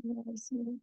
I see.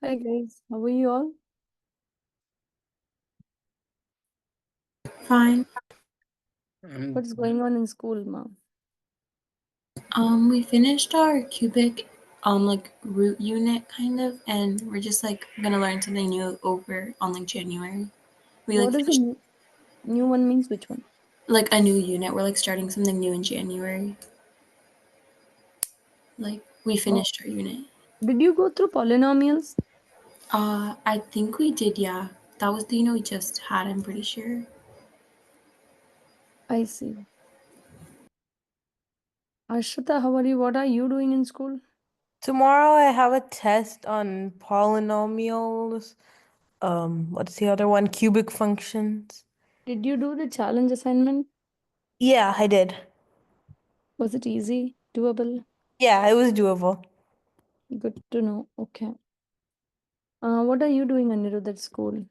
Hi guys, how are you all? Fine. What's going on in school, ma? We finished our cubic like root unit kind of, and we're just like gonna learn something new over on like January. We like What is the finished new one means? Which one? like a new unit. We're like starting something new in January. Like we Oh, finished our unit. did you go through polynomials? I think we did, yeah. That was the unit we just had, I'm pretty sure. I see. Ashita, how are you? What are you doing in school? Tomorrow I have a test on polynomials. What's the other one? Cubic functions. Did you do the challenge assignment? Yeah, I did. Was it easy? Doable? Yeah, it was doable. Good to know. Okay. What are you doing, Anirudh, at school?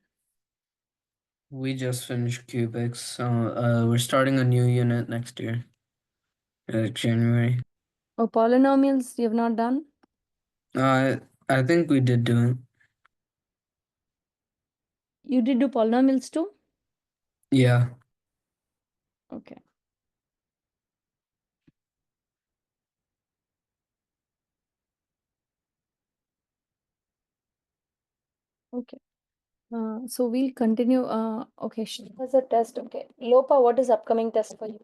We just finished cubics, so we're starting a new unit next year, January. Oh, polynomials you have not done? I think we did do it. You did do polynomials too? Yeah. Okay. Okay. So we'll continue. Okay, she has a test. Okay. Lopa, what is upcoming test for you?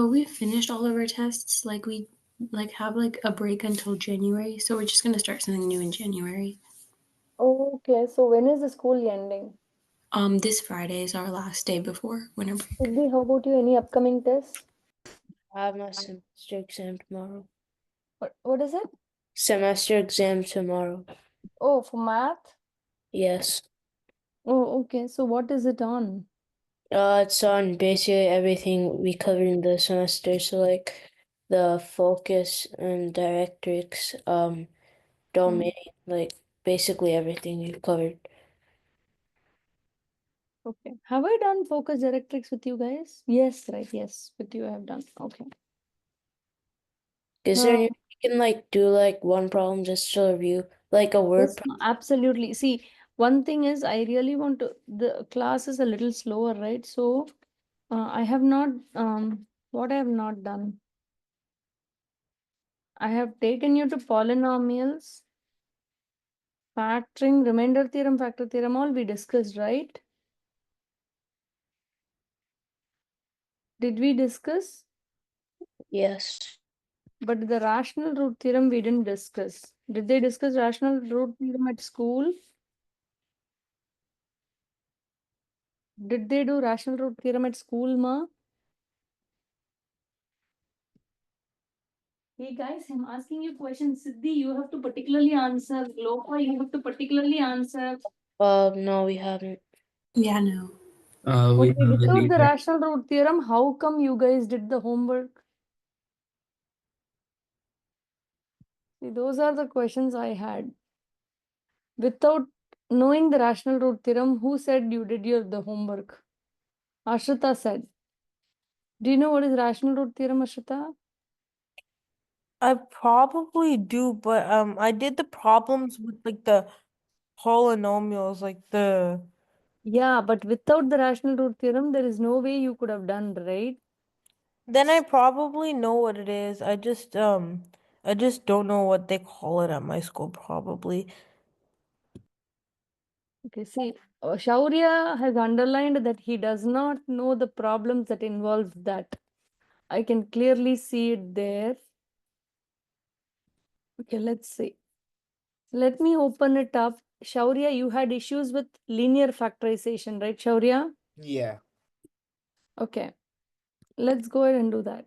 We finished all of our tests. Like we like have like a break until January, so we're just gonna start something new in January. Okay, so when is the school ending? This Friday is our last day before winter break. Siddhi, how about you? Any upcoming tests? I have my semester exam tomorrow. What is it? Semester exam tomorrow. Oh, for math? Yes. Oh, okay. So what is it on? It's on basically everything we covered in the semester. So like the focus and directrix, domain, like basically everything we've covered. Okay. Have I done focus directrix with you guys? Yes, right. Yes, with you I have done. Okay. Is there any way you can like do like one problem just to review, like a word Yes, absolutely. See, one thing is I really want to, the class is a little slower, right? So I have not, what I have not done. I have taken you to polynomials, factoring, remainder theorem, factor theorem, all we discussed, right? Did we discuss? Yes. But the rational root theorem we didn't discuss. Did they discuss rational root theorem at school? Did they do rational root theorem at school, ma? Hey guys, I'm asking you questions. Siddhi, you have to particularly answer. Lopa, you have to particularly answer. No, we haven't. Yeah, no. We Okay, haven't without the either. rational root theorem, how come you guys did the homework? See, those are the questions I had. Without knowing the rational root theorem, who said you did the homework? Ashrita said. Do you know what is rational root theorem, Ashrita? I probably do, but I did the problems with like the polynomials, like the Yeah, but without the rational root theorem, there is no way you could have done, right? then I probably know what it is. I just don't know what they call it at my school probably. Okay, see, Shaurya has underlined that he does not know the problems that involves that. I can clearly see it there. Okay, let's see. Let me open it up. Shaurya, you had issues with linear factorization, right, Shaurya? Yeah. Okay, let's go ahead and do that.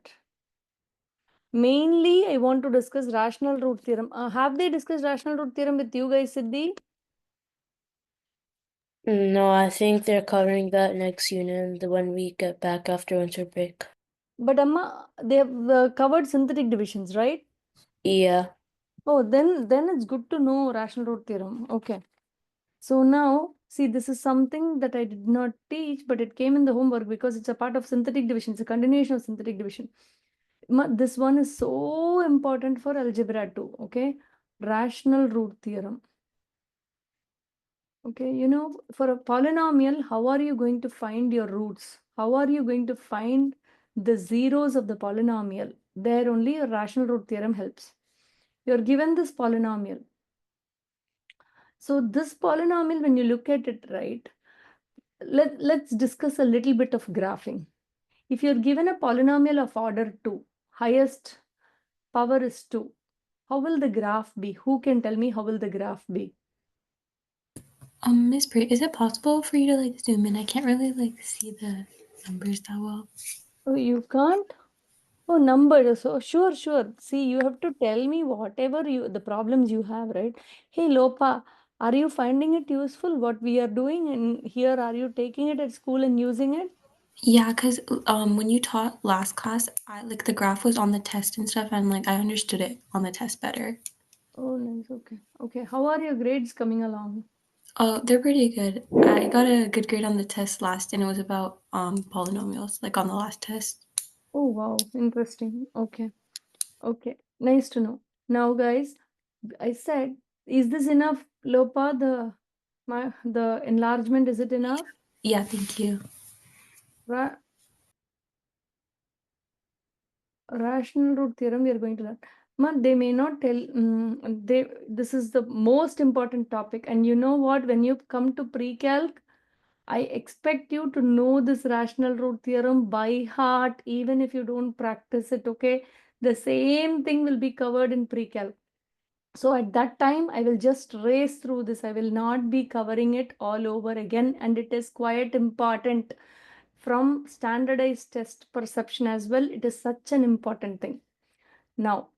Mainly, I want to discuss rational root theorem. Have they discussed rational root theorem with you guys, Siddhi? No, I think they're covering that next unit, the one we get back after winter break. But Amma, they have covered synthetic divisions, right? Yeah. Oh, then it's good to know rational root theorem. Okay. So now, see, this is something that I did not teach, but it came in the homework because it's a part of synthetic division. It's a continuation of synthetic division. This one is so important for algebra too. Okay. Rational root theorem. Okay. You know, for a polynomial, how are you going to find your roots? How are you going to find the zeros of the polynomial? There only a rational root theorem helps. You're given this polynomial. So this polynomial, when you look at it, right, let's discuss a little bit of graphing. If you're given a polynomial of order 2, highest power is 2, how will the graph be? Who can tell me how will the graph be? Miss Priya, is it possible for you to like zoom in? I can't really like see the numbers that well. Oh, you can't? Oh, numbers. So sure, sure. See, you have to tell me whatever the problems you have, right? Hey, Lopa, are you finding it useful what we are doing? And here, are you taking it at school and using it? Yeah, because when you taught last class, I like the graph was on the test and stuff, and like I understood it on the test better. Oh, nice. Okay. Okay. How are your grades coming along? Oh, they're pretty good. I got a good grade on the test last, and it was about polynomials, like on the last test. Oh, wow. Interesting. Okay. Okay. Nice to know. Now, guys, I said, is this enough, Lopa? The enlargement, is it enough? Yeah, thank you. Ra Rational root theorem we are going to learn. They may not tell, this is the most important topic. And you know what? When you come to pre-calc, I expect you to know this rational root theorem by heart, even if you don't practice it, okay? The same thing will be covered in pre-calc. So at that time, I will just race through this. I will not be covering it all over again. And it is quite important from standardized test perception as well. It is such an important thing. Now,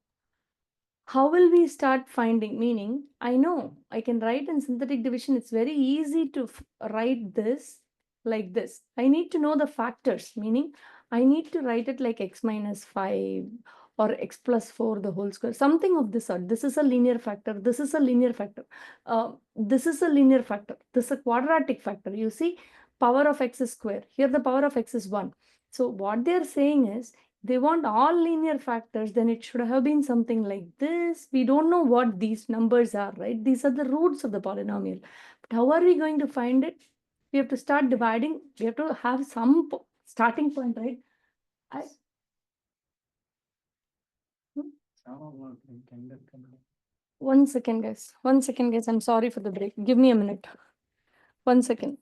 how will we start finding meaning? I know I can write in synthetic division. It's very easy to write this like this. I need to know the factors, meaning I need to write it like x minus 5 or x plus 4 the whole square, something of this sort. This is a linear factor. This is a linear factor. This is a linear factor. This is a quadratic factor. You see, power of x is square. Here the power of x is 1. So what they're saying is, they want all linear factors, then it should have been something like this. We don't know what these numbers are, right? These are the roots of the polynomial. But how are we going to find it? We have to start dividing. We have to have some starting point, right? Hmm? One second, guys. One second, guys. I'm sorry for the break. Give me a minute. 1 second.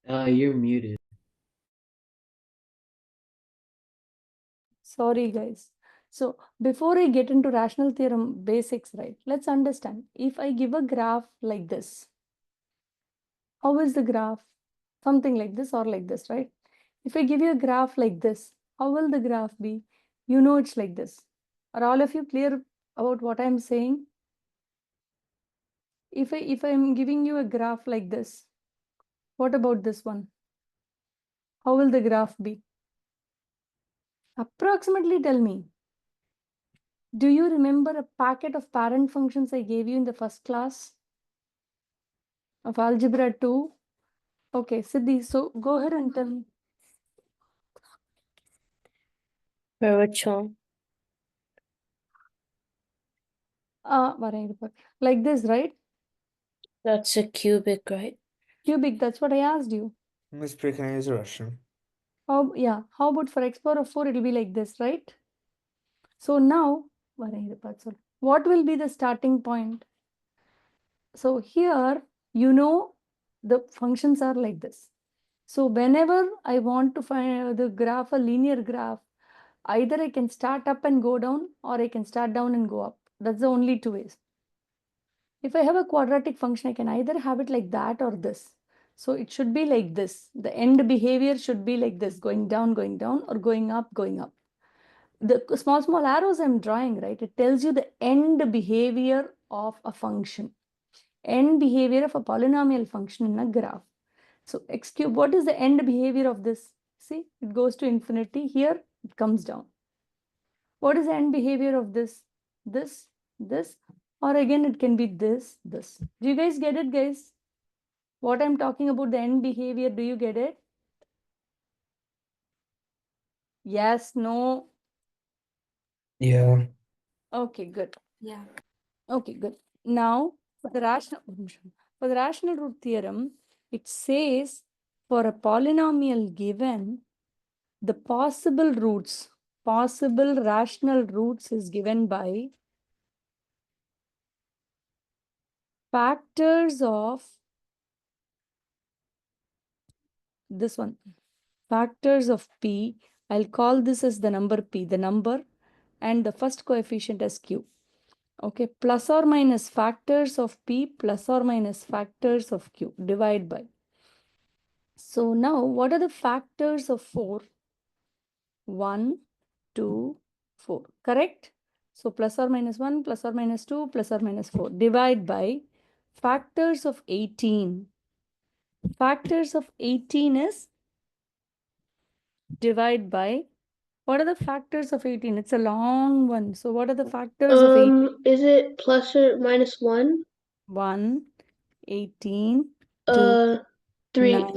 You're muted. Sorry, guys. So before I get into rational theorem basics, right, let's understand. If I give a graph like this, how is the graph? Something like this or like this, right? If I give you a graph like this, how will the graph be? You know it's like this. Are all of you clear about what I'm saying? If I'm giving you a graph like this, what about this one? How will the graph be? Approximately tell me. Do you remember a packet of parent functions I gave you in the first class of algebra 2? Okay, Siddhi, so go ahead and tell me. For which one? Like this, right? That's a cubic, right? Cubic, that's what I asked you. Miss Priya, can I use Russian? How about for x power of 4, it'll be like this, right? So now, what will be the starting point? So here, the functions are like this. So whenever I want to find the graph, a linear graph, either I can start up and go down, or I can start down and go up. That's the only two ways. If I have a quadratic function, I can either have it like that or this. So it should be like this. The end behavior should be like this, going down, or going up, going up. The small arrows I'm drawing, right? It tells you the end behavior of a function, end behavior of a polynomial function in a graph. So x cube, what is the end behavior of this? See, it goes to infinity. Here, it comes down. What is the end behavior of this? This, or again, it can be this. Do you guys get it, guys? What I'm talking about, the end behavior, do you get it? Yes, no? Yeah. Okay, good. Yeah. Okay, good. Now, for the rational root theorem, it says for a polynomial given, the possible rational roots is given by factors of this one, factors of p. I'll call this as the number p, the number, and the first coefficient as q. Okay, plus or minus factors of p plus or minus factors of q, divide by. So now, what are the factors of 4? 1, 2, 4, correct? So plus or minus 1, plus or minus 2, plus or minus 4, divide by factors of 18. Factors of 18 is divide by, what are the factors of 18? It's a long one. So what are the factors of 18? Is it plus or minus 1? 1, 18, 2, 3, 9,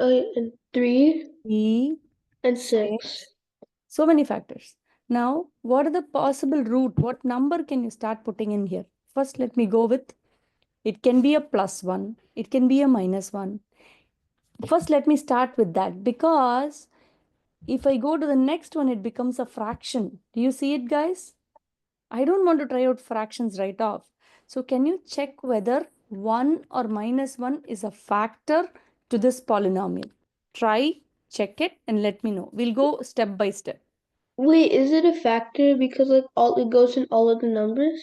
and 3, 3, and 6. 6. So many factors. Now, what are the possible root? What number can you start putting in here? First, let me go with, it can be a plus 1. It can be a minus 1. First, let me start with that, because if I go to the next one, it becomes a fraction. Do you see it, guys? I don't want to try out fractions right off. So can you check whether 1 or minus 1 is a factor to this polynomial? Try, check it, and let me know. We'll go step by step. Wait, is it a factor because like all it goes in all of the numbers?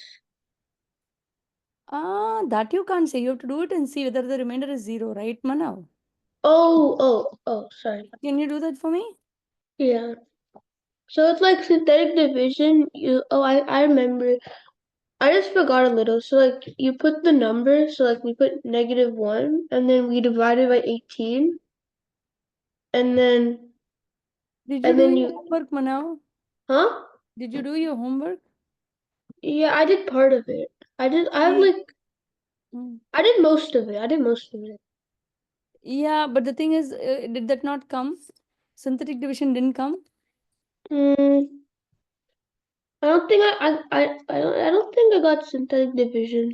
That you can't say. You have to do it and see whether the remainder is 0, right, Manav? Sorry. Can you do that for me? Yeah. So it's like synthetic division. I remember. I just forgot a little. So like you put the number. So like we put -1, and then we divided by 18, and then Did you and do then your you homework, Manav? huh? Did you do your homework? Yeah, I did part of it. I did. I have See? like Mm. I did most of it. I did most of it. Yeah, but the thing is, did that not come? Synthetic division didn't come? Mm, I don't think I don't think I got synthetic division.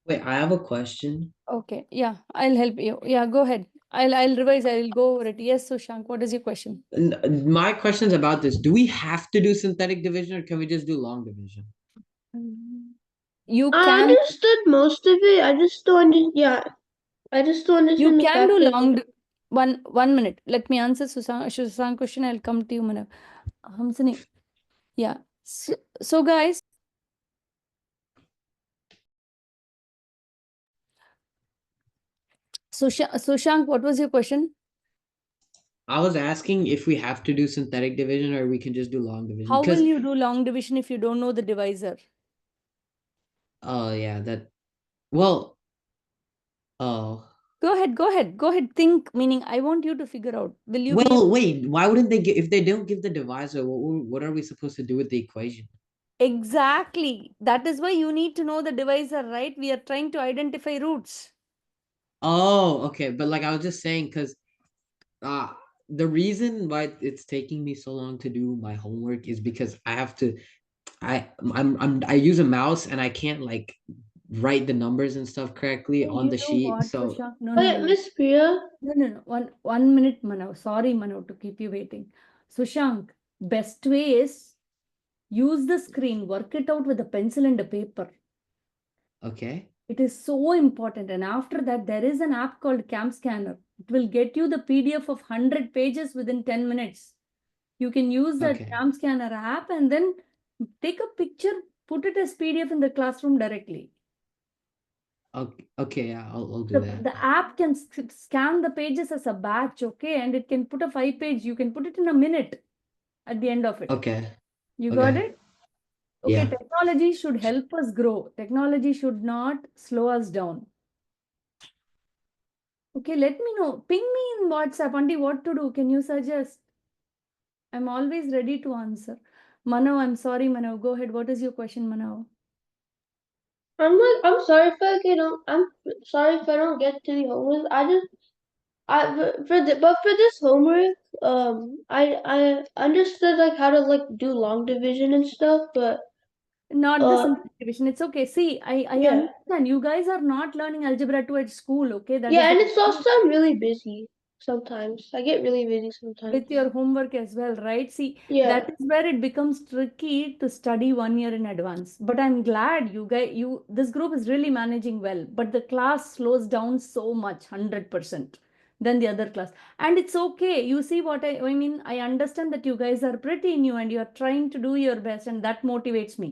Wait, I have a question. Okay, yeah, I'll help you. Yeah, go ahead. I'll revise. I'll go over it. Yes, Sushank, what is your question? My question's about this. Do we have to do synthetic division or can we just do long division? You I can understood most of it. I just don't yeah. I just don't understand the do factors. long. One minute. Let me answer Sushank question. I'll come to you, Manav. Hamsini. Yeah. So guys, Sushank, what was your question? I was asking if we have to do synthetic division or we can just do long division. How will you do long division if you don't know the divisor? Oh yeah, that. Well. Oh. Go ahead. Think, meaning I want you to figure out. Will you be Well, wait. Why wouldn't they give if they don't give the divisor? What are we supposed to do with the equation? exactly? That is why you need to know the divisor, right? We are trying to identify roots. Oh, okay. But like I was just saying, because uh the reason why it's taking me so long to do my homework is because I have to I use a mouse and I can't like write the numbers and stuff correctly on You the know sheet. what, So Sushank? No, Oh no, yeah, no, no. Miss Priya. No. One minute, Manav. Sorry, Manav, to keep you waiting. Sushank, best way is use the screen, work it out with a pencil and a paper. okay. It is so important. And after that, there is an app called Cam Scanner. It will get you the PDF of 100 pages within 10 minutes. You can use that Okay. Cam Scanner app and then take a picture, put it as PDF in the classroom directly. Okay, okay, yeah, I'll do that. The app can scan the pages as a batch, okay, and it can put a 5 page. You can put it in a minute at the end of it. Okay. You got Okay. it? Okay, Yeah. technology should help us grow. Technology should not slow us down. Okay, let me know. Ping me in WhatsApp, Auntie, what to do? Can you suggest? I'm always ready to answer. Manav, I'm sorry, Manav. Go ahead. What is your question, Manav? I'm sorry if I'm sorry if I don't get to the homework. But for this homework, I understood like how to like do long division and stuff, but Not the synthetic division. It's okay. See, I yeah, understand. You guys are not learning algebra 2 at school, okay? That is yeah, the and it's also I'm really busy sometimes. I get really busy sometimes. with your homework as well, right? See, Yeah. that is where it becomes tricky to study 1 year in advance. But I'm glad this group is really managing well. But the class slows down so much, 100% than the other class. And it's okay. You see what I mean? I understand that you guys are pretty new and you are trying to do your best, and that motivates me.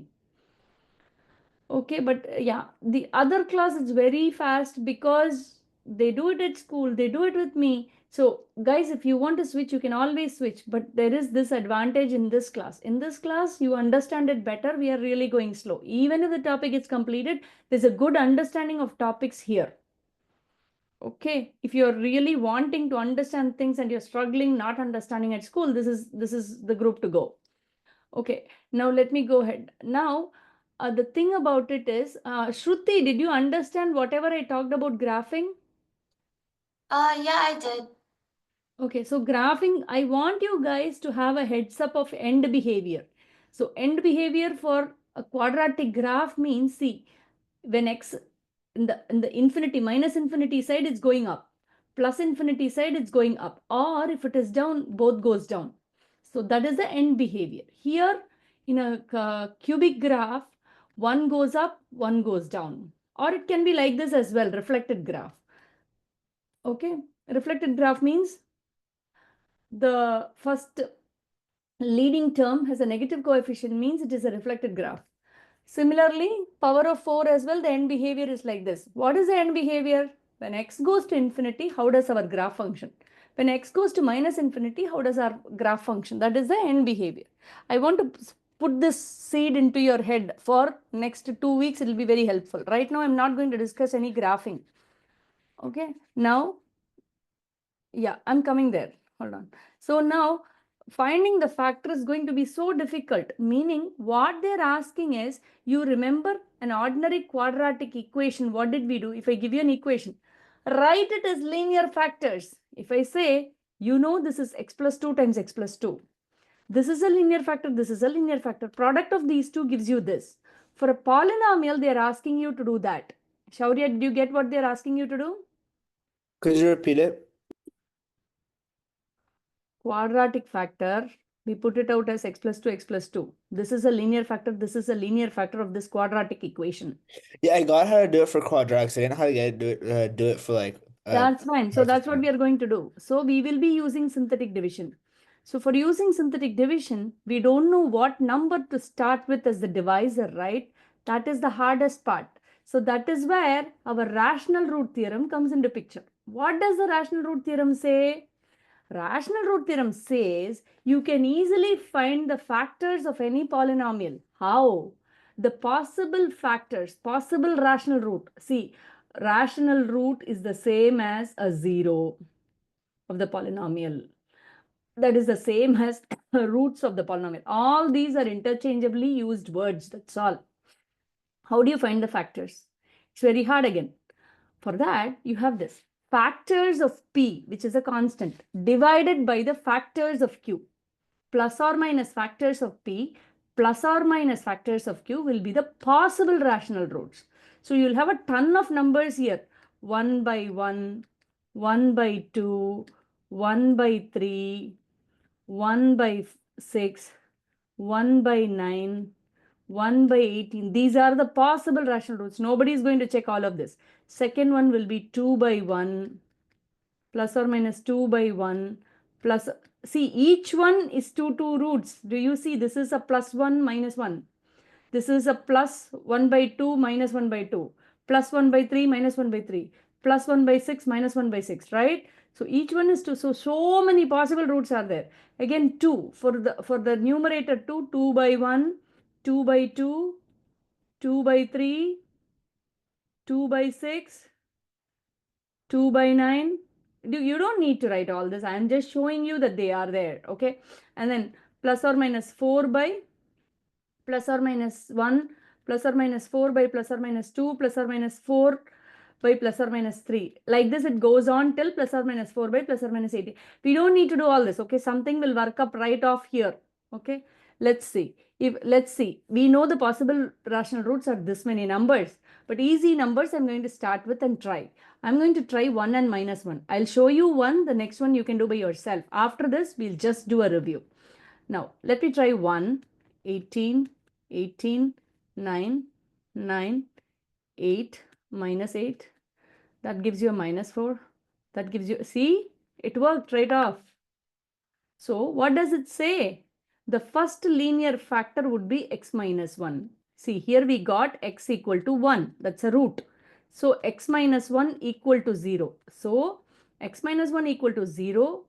Okay, but yeah, the other class is very fast because they do it at school, they do it with me. So, guys, if you want to switch, you can always switch. But there is this advantage in this class. In this class, you understand it better. We are really going slow. Even if the topic is completed, there's a good understanding of topics here. Okay, if you're really wanting to understand things and you're struggling not understanding at school, this is the group to go. Okay, now let me go ahead. Now, the thing about it is, Shruti, did you understand whatever I talked about graphing? Yeah, I did. Okay, so graphing, I want you guys to have a heads up of end behavior. So end behavior for a quadratic graph means, see, when x in the infinity minus infinity side, it's going up. Plus infinity side, it's going up. Or if it is down, both goes down. So that is the end behavior. Here in a cubic graph, one goes up, one goes down. Or it can be like this as well, reflected graph. Okay, reflected graph means the first leading term has a negative coefficient, means it is a reflected graph. Similarly, power of 4 as well, the end behavior is like this. What is the end behavior? When x goes to infinity, how does our graph function? When x goes to minus infinity, how does our graph function? That is the end behavior. I want to put this seed into your head for next 2 weeks. It will be very helpful. Right now, I'm not going to discuss any graphing. Okay. Now, yeah, I'm coming there. Hold on. So now finding the factor is going to be so difficult, meaning what they're asking is, you remember an ordinary quadratic equation. What did we do? If I give you an equation, write it as linear factors. If I say, this is x plus 2 times x plus 2. This is a linear factor. This is a linear factor. Product of these two gives you this. For a polynomial, they're asking you to do that. Shaurya, did you get what they're asking you to do? Could you repeat it? Quadratic factor, we put it out as x plus 2, x plus 2. This is a linear factor. This is a linear factor of this quadratic equation. Yeah, I got how to do it for quadratics. I didn't know how to do it for like That's fine. So that's what we are going to do. So we will be using synthetic division. So for using synthetic division, we don't know what number to start with as the divisor, right? That is the hardest part. So that is where our rational root theorem comes into picture. What does the rational root theorem say? Rational root theorem says you can easily find the factors of any polynomial. How? The possible factors, possible rational root. See, rational root is the same as a 0 of the polynomial. That is the same as roots of the polynomial. All these are interchangeably used words, that's all. How do you find the factors? It's very hard again. For that, you have this. Factors of p, which is a constant, divided by the factors of q. Plus or minus factors of p plus or minus factors of q will be the possible rational roots. So you'll have a ton of numbers here. 1 by 1, 1 by 2, 1 by 3, 1 by 6, 1 by 9, 1 by 18. These are the possible rational roots. Nobody is going to check all of this. Second one will be 2 by 1, plus or minus 2 by 1, plus, see, each one is two roots. Do you see? This is a plus 1 minus 1. This is a plus 1 by 2 minus 1 by 2, plus 1 by 3 minus 1 by 3, plus 1 by 6 minus 1 by 6, right? So each one is 2. So many possible roots are there. Again, 2. For the numerator 2, 2 by 1, 2 by 2, 2 by 3, 2 by 6, 2 by 9. You don't need to write all this. I am just showing you that they are there, okay? And then plus or minus 4 by plus or minus 1, plus or minus 4 by plus or minus 2, plus or minus 4 by plus or minus 3. Like this, it goes on till plus or minus 4 by plus or minus 80. We don't need to do all this, okay? Something will work up right off here, okay? Let's see. Let's see. We know the possible rational roots are this many numbers, but easy numbers I'm going to start with and try. I'm going to try 1 and minus 1. I'll show you one. The next one you can do by yourself. After this, we'll just do a review. Now, let me try 1, 18, 18, 9, 9, 8, minus 8. That gives you a minus 4. That gives you, see, it worked right off. So what does it say? The first linear factor would be x minus 1. See, here we got x equal to 1. That's a root. So x minus 1 equal to 0. So x minus 1 equal to 0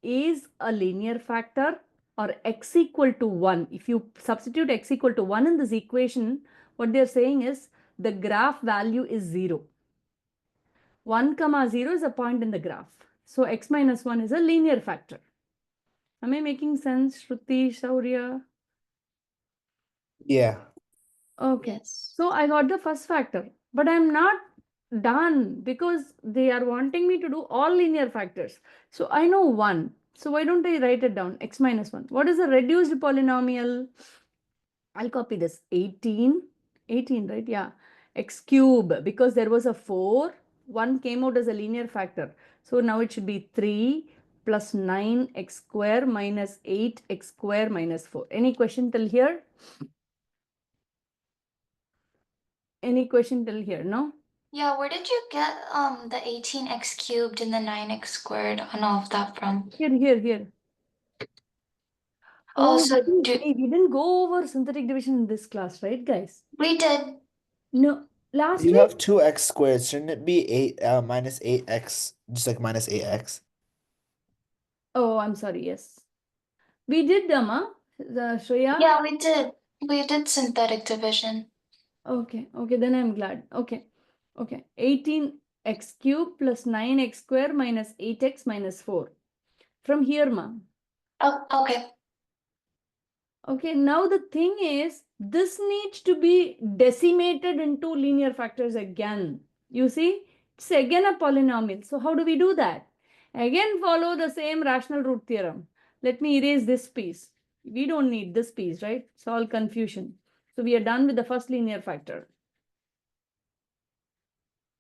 is a linear factor, or x equal to 1. If you substitute x equal to 1 in this equation, what they're saying is the graph value is 0. 1 comma 0 is a point in the graph. So x minus 1 is a linear factor. Am I making sense, Shruti, Shaurya? Yeah. Okay. Yes. So I got the first factor, but I'm not done because they are wanting me to do all linear factors. So I know 1. So why don't I write it down? X minus 1. What is a reduced polynomial? I'll copy this. 18, right? Yeah. X cube, because there was a 4. 1 came out as a linear factor. So now it should be 3 plus 9x square minus 8x square minus 4. Any question till here? Any question till here? No? Yeah, where did you get the 18x cubed and the 9x squared and all of that from? Here. Oh, Oh, so we didn't go over synthetic division in this class, right, guys? we did. No, last You week? have 2x squared. Shouldn't it be 8 minus 8x? Just like minus 8x. Oh, I'm sorry. Yes, we did, Dama. Shreya. Yeah, we did. We did synthetic division. Okay, then I'm glad. Okay. 18x cube plus 9x square minus 8x minus 4. From here, ma. Oh, okay. Okay, now the thing is, this needs to be decimated into linear factors again. You see, it's again a polynomial. So how do we do that? Again, follow the same rational root theorem. Let me erase this piece. We don't need this piece, right? It's all confusion. So we are done with the first linear factor.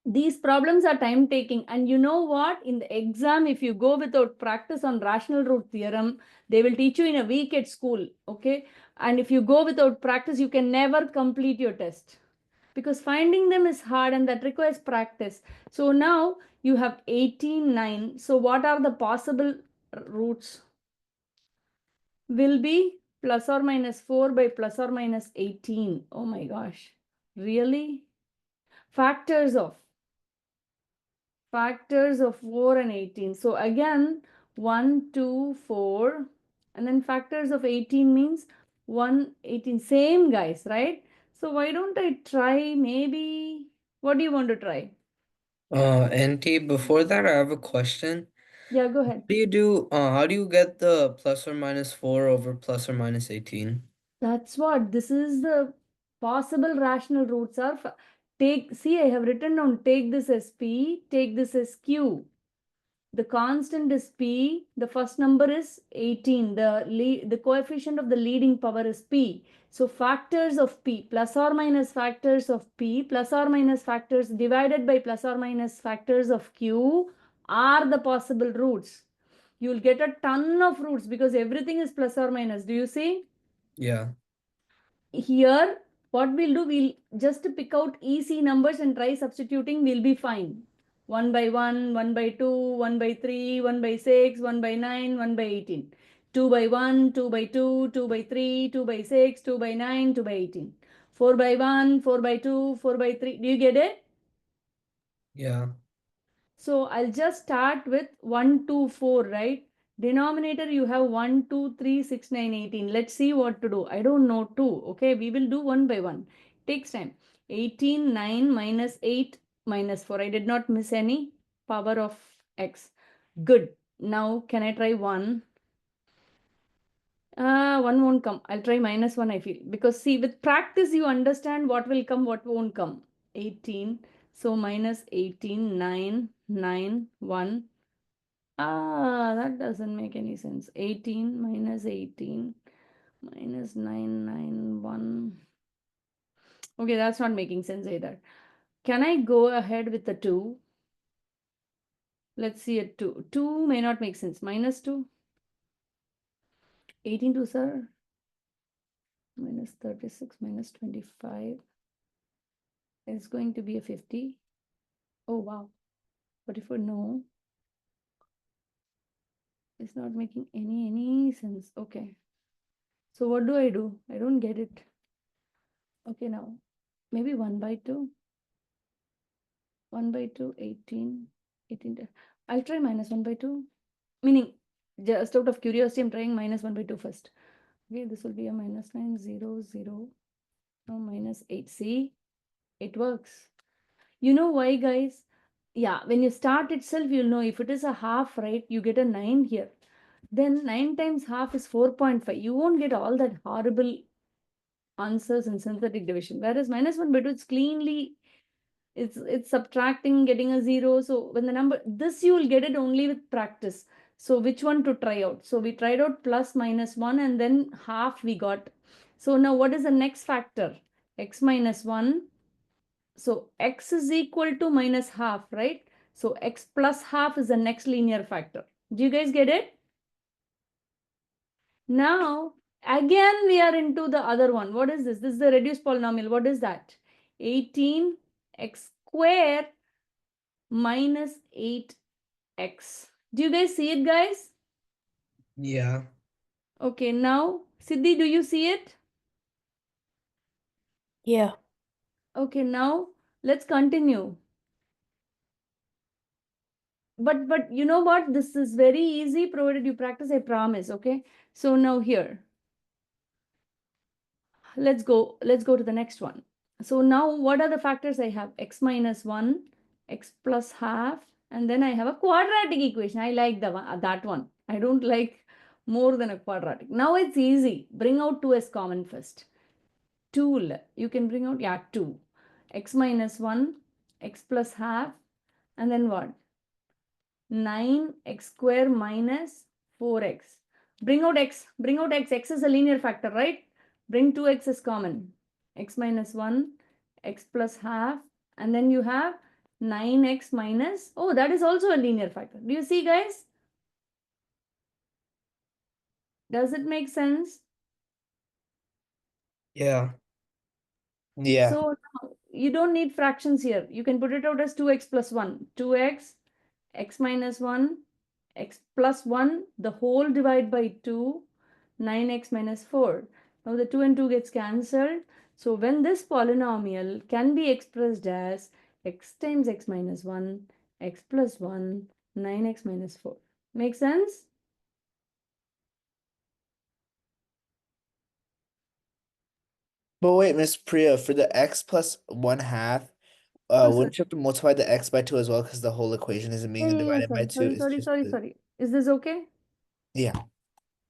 These problems are time taking, and you know what, in the exam, if you go without practice on rational root theorem, they will teach you in a week at school, okay? And if you go without practice, you can never complete your test because finding them is hard and that requires practice. So now you have 18, 9. So what are the possible roots? Will be plus or minus 4 by plus or minus 18. Oh my gosh, really? Factors of 4 and 18. So again, 1, 2, 4, and then factors of 18 means 1, 18. Same guys, right? So why don't I try maybe, what do you want to try? NT, before that, I have a question. Yeah, go ahead. How do you get the plus or minus 4 over plus or minus 18? That's what, this is the possible rational roots are, see, I have written down, take this as P, take this as Q. The constant is P, the first number is 18, the coefficient of the leading power is P. So factors of P, plus or minus factors of P, plus or minus factors divided by plus or minus factors of Q are the possible roots. You will get a ton of roots because everything is plus or minus. Do you see? Yeah. Here, what we'll do, we'll just pick out easy numbers and try substituting, we'll be fine. 1 by 1, 1 by 2, 1 by 3, 1 by 6, 1 by 9, 1 by 18. 2 by 1, 2 by 2, 2 by 3, 2 by 6, 2 by 9, 2 by 18. 4 by 1, 4 by 2, 4 by 3. Do you get it? Yeah. So I'll just start with 1, 2, 4, right? Denominator, you have 1, 2, 3, 6, 9, 18. Let's see what to do. I don't know 2. Okay, we will do one by one. Takes time. 18, 9 minus 8 minus 4. I did not miss any power of x. Good. Now, can I try 1? 1 won't come. I'll try minus 1, I feel. Because see, with practice, you understand what will come, what won't come. 18. So minus 18, 9, 9, 1. That doesn't make any sense. 18 minus 18 minus 9, 9, 1. Okay, that's not making sense either. Can I go ahead with the 2? Let's see a 2. 2 may not make sense. Minus 2. 18 to sir. Minus 36 minus 25. It's going to be a 50. Oh, wow. But if we no, it's not making any sense. Okay. So what do? I don't get it. Okay, now maybe 1 by 2. 1 by 2, 18. 18. I'll try minus 1 by 2. Meaning, just out of curiosity, I'm trying minus 1 by 2 first. Okay, this will be a minus 9, 0, 0. Now minus 8. See, it works. You know why, guys? Yeah, when you start itself, you'll know if it is a half, right? You get a 9 here. Then 9 times half is 4.5. You won't get all that horrible answers in synthetic division. Whereas minus 1 by 2, it's cleanly, it's subtracting, getting a 0. So when the number, this you will get it only with practice. So which one to try out? So we tried out plus minus 1 and then half we got. So now what is the next factor? X minus 1. So x is equal to minus half, right? So x plus half is the next linear factor. Do you guys get it? Now, again, we are into the other one. What is this? This is the reduced polynomial. What is that? 18 x square minus 8x. Do you guys see it, guys? Yeah. Okay, now, Siddhi, do you see it? Yeah. Okay, now let's continue. But you know what? This is very easy provided you practice, I promise. Okay, so now here, let's go to the next one. So now what are the factors I have? X minus 1, x plus half, and then I have a quadratic equation. I like that one. I don't like more than a quadratic. Now it's easy. Bring out 2 as common first. 2, you can bring out, yeah, 2. X minus 1, x plus half, and then what? 9x square minus 4x. Bring out x. X is a linear factor, right? Bring 2x as common. X minus 1, x plus half, and then you have 9x minus, oh, that is also a linear factor. Do you see, guys? Does it make sense? Yeah. Yeah. So now you don't need fractions here. You can put it out as 2x plus 1. 2x, x minus 1, x plus 1, the whole divide by 2, 9x minus 4. Now the 2 and 2 gets cancelled. So when this polynomial can be expressed as x times x minus 1, x plus 1, 9x minus 4. Make sense? But wait, Miss Priya, for the x plus 1/2, Oh, sorry. wouldn't you have to multiply the x by 2 as well because the whole equation isn't being divided by 2? It's just the, Sorry. Is this okay? yeah.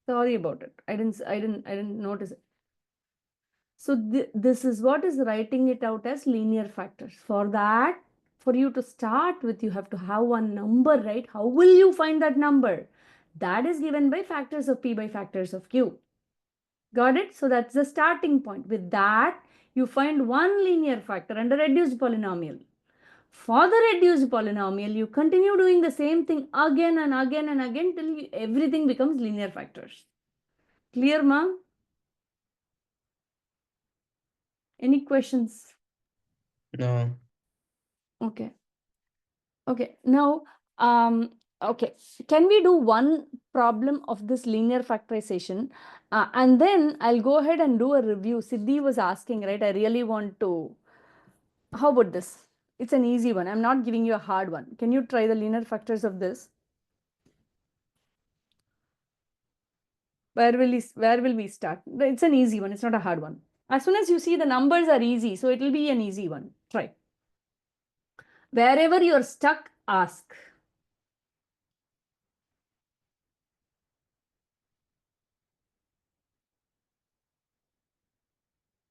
Sorry about it. I didn't notice it. So this is what is writing it out as linear factors. For that, for you to start with, you have to have one number, right? How will you find that number? That is given by factors of p by factors of q. Got it? So that's the starting point. With that, you find one linear factor and a reduced polynomial. For the reduced polynomial, you continue doing the same thing again and again and again till everything becomes linear factors. Clear, ma'am? Any questions? No. Okay. Okay. Now, okay. Can we do one problem of this linear factorization? And then I'll go ahead and do a review. Siddhi was asking, right? I really want to. How about this? It's an easy one. I'm not giving you a hard one. Can you try the linear factors of this? Where will we start? It's an easy one. It's not a hard one. As soon as you see the numbers are easy, so it will be an easy one. Try. Wherever you're stuck, ask.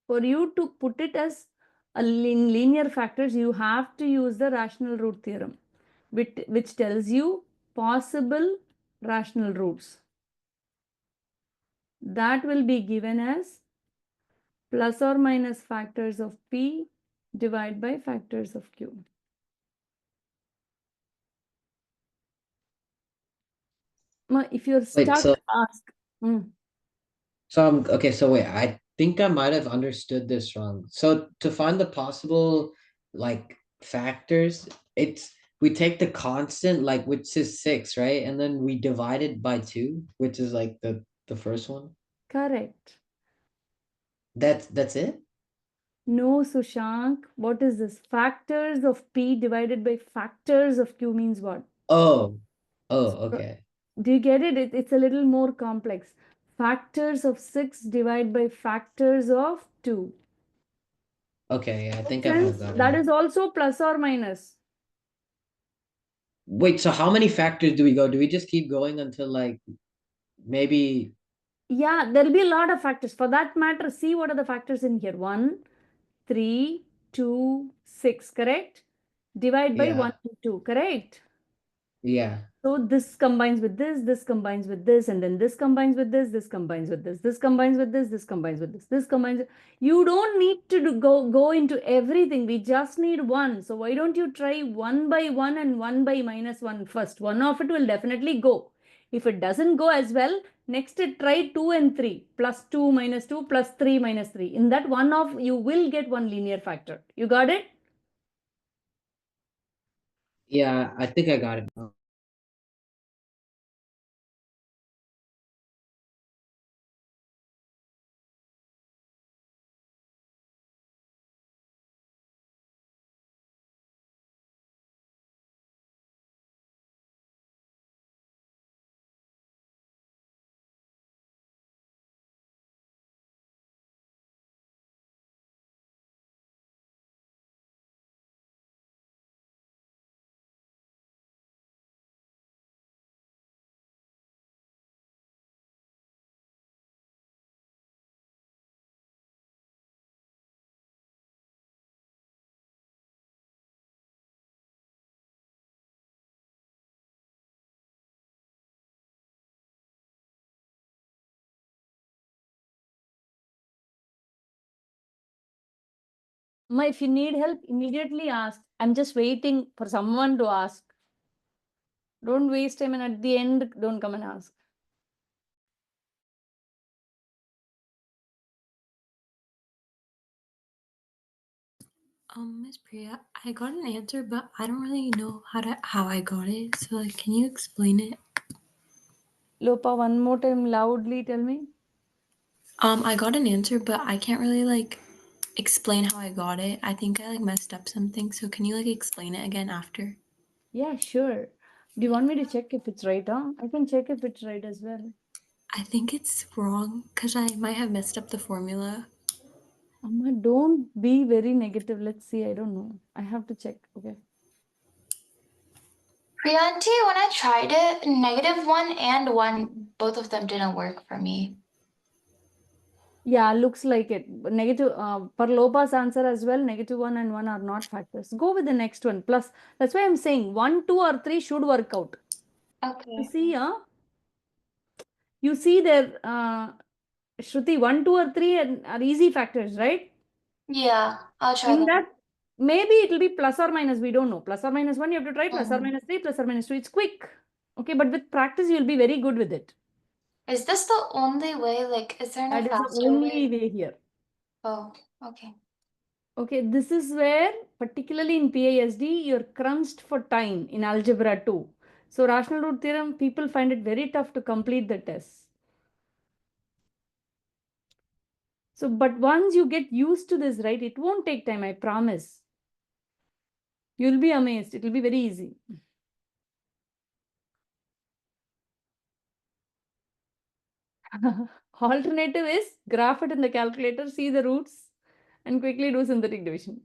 For you to put it as a linear factors, you have to use the rational root theorem, which tells you possible rational roots. That will be given as plus or minus factors of p divided by factors of q. If you're Wait, stuck, ask. so I'm okay, so wait, I think I might have understood this wrong. So to find the possible like factors, it's we take the constant, like which is 6, right? And then we divide it by 2, which is like the first one. Correct. That's it? No, Sushank. What is this? Factors of p divided by factors of q means what? Oh, oh, So, okay. do you get it? It's a little more complex. Factors of 6 divided by factors of 2. Okay, yeah, I Makes think I have sense? that That one. is also plus or minus. Wait, so how many factors do we go? Do we just keep going until like maybe Yeah, there'll be a lot of factors. For that matter, see what are the factors in here. 1, 3, 2, 6, correct? Divide by 1 yeah, and 2, correct? yeah. So this combines with this combines with this, and then this combines with this combines with this combines with this combines with this combines. You don't need to go into everything. We just need one. So why don't you try 1 by 1 and 1 by minus 1 first? One of it will definitely go. If it doesn't go as well, next try 2 and 3, plus 2 minus 2 plus 3 minus 3. In that one of you will get one linear factor. You got it? Yeah, I think I got it. Ma, if you need help, immediately ask. I'm just waiting for someone to ask. Don't waste time and at the end, don't come and ask. Miss Priya, I got an answer, but I don't really know how I got it. So like, can you explain it? Lopa, one more time loudly tell me. I got an answer, but I can't really like explain how I got it. I think I like messed up something. So can you like explain it again after? Yeah, sure. Do you want me to check if it's right, huh? I can check if it's right as well. I think it's wrong because I might have messed up the formula. Amma, don't be very negative. Let's see. I don't know. I have to check. Okay. Priyanti, when I tried it, -1 and 1, both of them didn't work for me. Yeah, looks like it. Negative, for Lopa's answer as well, -1 and 1 are not factors. Go with the next one. Plus, that's why I'm saying 1, 2, or 3 should work out. You Okay. see, you see there, Shruti, 1, 2, or 3 are easy factors, right? Yeah, I'll try In that. that, maybe it will be plus or minus. We don't know. Plus or minus 1, you have to try. Plus or Mhm. minus 3, plus or minus 2. It's quick. Okay, but with practice, you'll be very good with it. Is this the only way? Like, is there no That is the faster only way? way here. Oh, okay. Okay, this is where, particularly in PASD, you're crunched for time in algebra too. So rational root theorem, people find it very tough to complete the test. So, but once you get used to this, right, it won't take time, I promise. You'll be amazed. It will be very easy. Alternative is graph it in the calculator, see the roots, and quickly do synthetic division.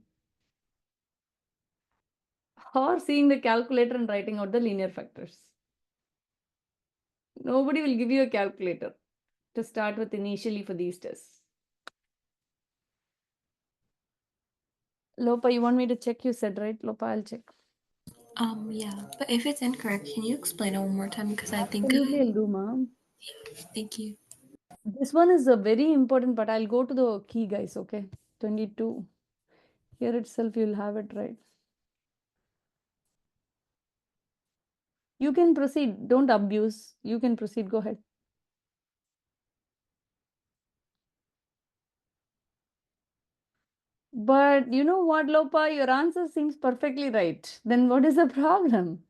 Or seeing the calculator and writing out the linear factors. Nobody will give you a calculator to start with initially for these tests. Lopa, you want me to check? You said, right? Lopa, I'll check. Yeah, but if it's incorrect, can you explain it one more time? Because I think Absolutely, I'll do, ma'am. Thank you. This one is a very important, but I'll go to the key, guys, okay? 22. Here itself, you'll have it right. You can proceed. Don't abuse. You can proceed. Go ahead. But you know what, Lopa? Your answer seems perfectly right. Then what is the problem?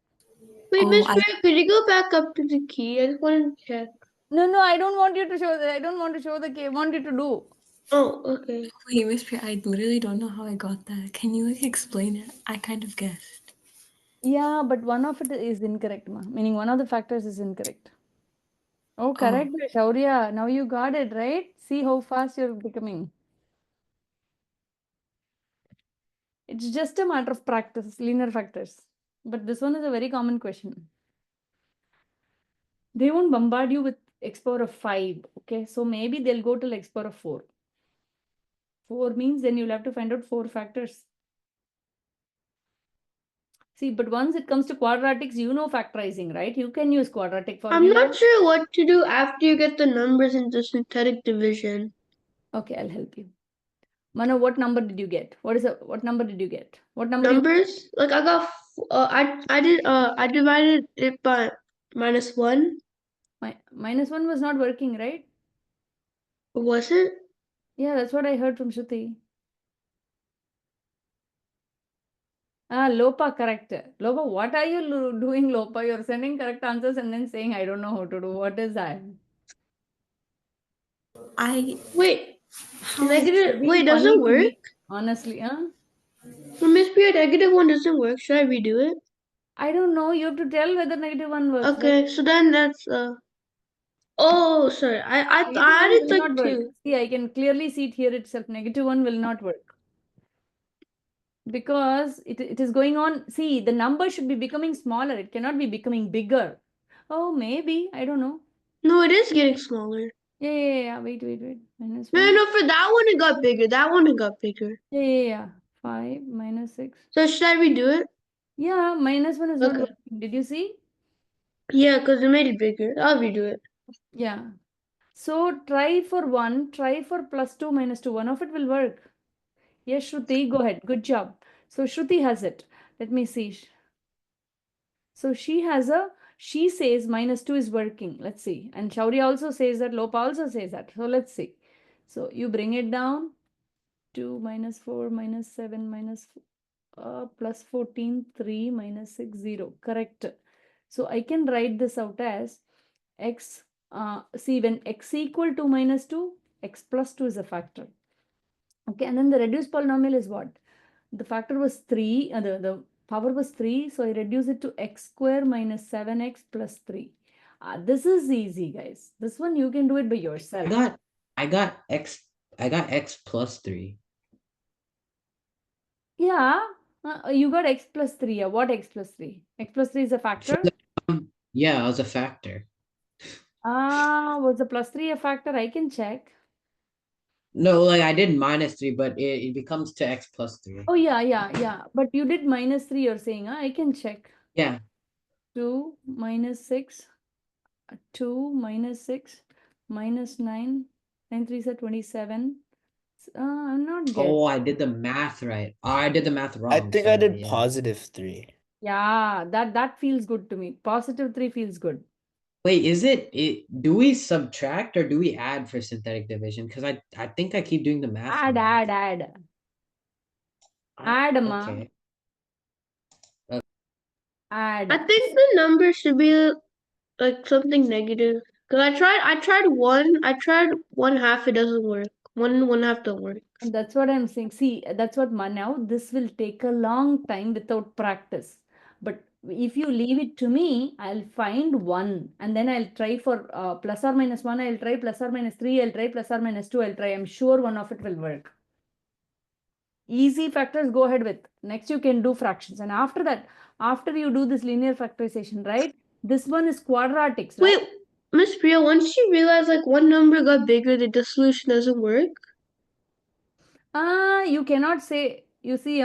Wait, Oh, Miss Priya, could you go back up to the key? I just wanted to check. No, I don't want you to show that. I don't want to show the key. I want you to do. Oh, okay. Wait, Miss Priya, I literally don't know how I got that. Can you explain it? I kind of guessed. Yeah, but one of it is incorrect, ma. Meaning one of the factors is incorrect. Oh, correct, Shaurya. Now you got it, right? See how fast you're becoming. It's just a matter of practice, linear factors. But this one is a very common question. They won't bombard you with x power of 5. Okay, so maybe they'll go till x power of 4. 4 means then you'll have to find out 4 factors. See, but once it comes to quadratics, you know factorizing, right? You can use quadratic I'm formula. not sure what to do after you get the numbers into synthetic division. Okay, I'll help you. Mano, what number did you get? What number did you get? What number Numbers? Like I got, I divided it by -1. -1 was not working, right? Was it? Yeah, that's what I heard from Shruti. Lopa, correct. Lopa, what are you doing, Lopa? You're sending correct answers and then saying, I don't know how to do. What is that? Wait. Negative. Being Wait, does funny it to work? me, honestly, huh? Well, Miss Priya, -1 doesn't work. Should I redo it? I don't know. You have to tell whether -1 works, right? Okay, so then that's Oh, sorry. I -1 added will like not work. 2. See, I can clearly see it here itself. -1 will not work. Because it is going on. See, the number should be becoming smaller. It cannot be becoming bigger. Oh, maybe. I don't know. No, it is getting smaller. Yeah. Wait. No, -1. no, for that one it got bigger. That one it got bigger. Yeah. 5 -6. So should I redo it? Yeah, -1 is not Okay. working. Did you see? Yeah, because it made it bigger. I'll redo it. Yeah. So try for 1, try for +2 -2. One of it will work. Yes, Shruti, go ahead. Good job. So Shruti has it. Let me see. So she says -2 is working. Let's see. And Shauri also says that, Lopa also says that. So let's see. So you bring it down. 2 -4 -7 +14, 3 -6, 0. Correct. So I can write this out as x, see when x equal to -2, x plus 2 is a factor. Okay, and then the reduced polynomial is what? The factor was 3, the power was 3, so I reduce it to x square minus 7x plus 3. This is easy, guys. This one you can do it by yourself. I got x plus 3. Yeah, you got x plus 3. Yeah, what x plus 3? X plus 3 is a factor? Yeah, it was a factor. Was the plus 3 a factor? I can check. No, like I did minus 3, but it becomes to x plus 3. Oh, yeah. But you did minus 3, you're saying, huh? I can check. Yeah. 2 minus 6, 2 minus 6, minus 9, 9 3 are 27. I'm not getting. Oh, I did the math right. Oh, I did the math wrong. I think I Sorry, did yeah. positive 3. Yeah, that feels good to me. Positive 3 feels good. Wait, do we subtract or do we add for synthetic division? Because I think I keep doing the math Add, wrong. add. Add, ma. Okay. Add. I think the number should be like something negative. Cause I tried one half. It doesn't work. One half don't work. And that's what I'm saying. See, that's what now this will take a long time without practice. But if you leave it to me, I'll find one and then I'll try for plus or minus 1. I'll try plus or minus 3. I'll try plus or minus 2. I'll try. I'm sure one of it will work. Easy factors, go ahead with. Next, you can do fractions. And after that, after you do this linear factorization, right? This one is quadratics, right? Wait, Miss Priya, once you realize like one number got bigger, the dissolution doesn't work. You cannot say, you see,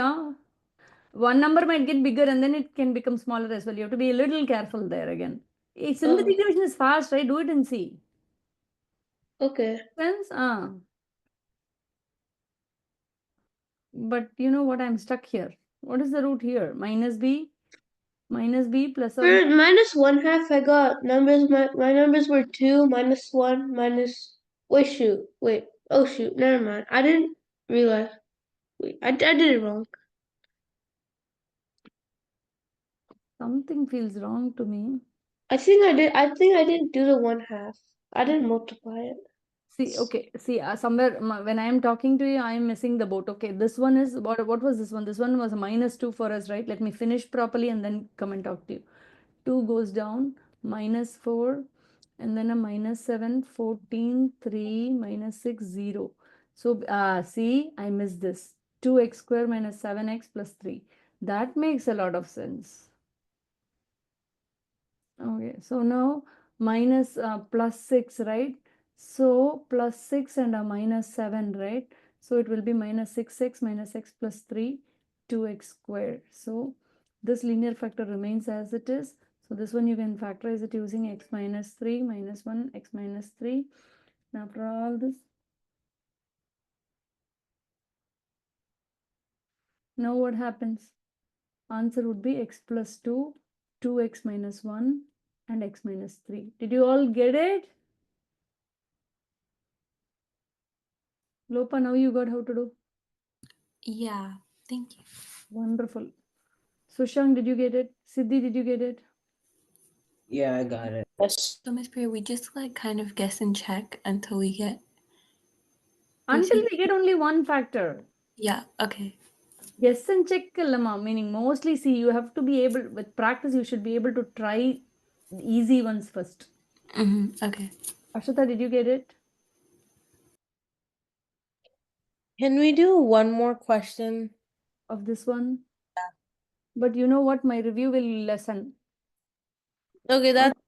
one number might get bigger and then it can become smaller as well. You have to be a little careful there again. Synthetic division is fast, right? Do it and see. Okay. Sense? But you know what? I'm stuck here. What is the root here? Minus b plus or For minus one half, I got numbers. My numbers were 2, minus 1, minus. Wait, shoot. Wait. Oh, shoot. Never mind. I didn't realize. Wait, I did it wrong. something feels wrong to me. I think I didn't do the one half. I didn't multiply it. See, okay, see, somewhere when I am talking to you, I am missing the boat. Okay, this one is, what was this one? This one was a minus 2 for us, right? Let me finish properly and then come and talk to you. 2 goes down, minus 4, and then a minus 7, 14, 3, minus 6, 0. So, see, I missed this. 2x square minus 7x plus 3. That makes a lot of sense. Okay, so now minus plus 6, right? So plus 6 and a minus 7, right? So it will be minus 6x minus x plus 3, 2x squared. So this linear factor remains as it is. So this one you can factorize it using x minus 3 minus 1, x minus 3. And after all this, now what happens? Answer would be x plus 2, 2x minus 1 and x minus 3. Did you all get it? Lopa, now you got how to do. Yeah, thank you. Wonderful. Sushang, did you get it? Siddhi, did you get it? Yeah, I got it. Yes. So Miss Priya, we just like kind of guess and check until we get. Until we get only one factor. Yeah. Okay. Guess and check, Lama, meaning mostly see, you have to be able, with practice, you should be able to try the easy ones first. Okay. Ashita, did you get it? Can we do one more question? Of this one? But you know what? My review will lessen. Okay, that's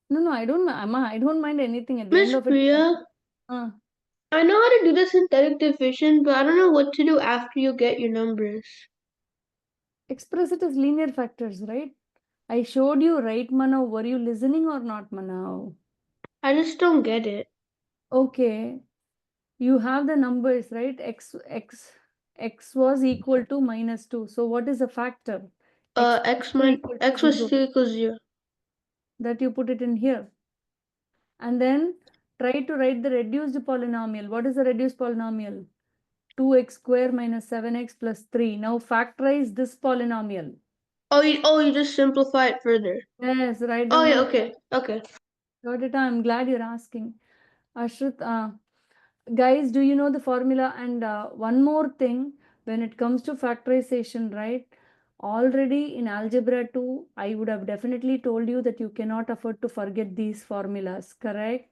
No, I don't, I don't mind anything at the Miss end of it. Priya, I know how to do the synthetic division, but I don't know what to do after you get your numbers. Express it as linear factors, right? I showed you, right, Manav? Were you listening or not, Manav? I just don't get it. Okay. You have the numbers, right? X was equal to minus 2. So what is the factor? X was 2 equals 0. That you put it in here. And then try to write the reduced polynomial. What is the reduced polynomial? 2x square minus 7x plus 3. Now factorize this polynomial. Oh, you just simplify it further. Yes, right. Oh yeah, okay. Got it. I'm glad you're asking. Ashrit, guys, do you know the formula? And one more thing, when it comes to factorization, right? Already in algebra 2, I would have definitely told you that you cannot afford to forget these formulas, correct?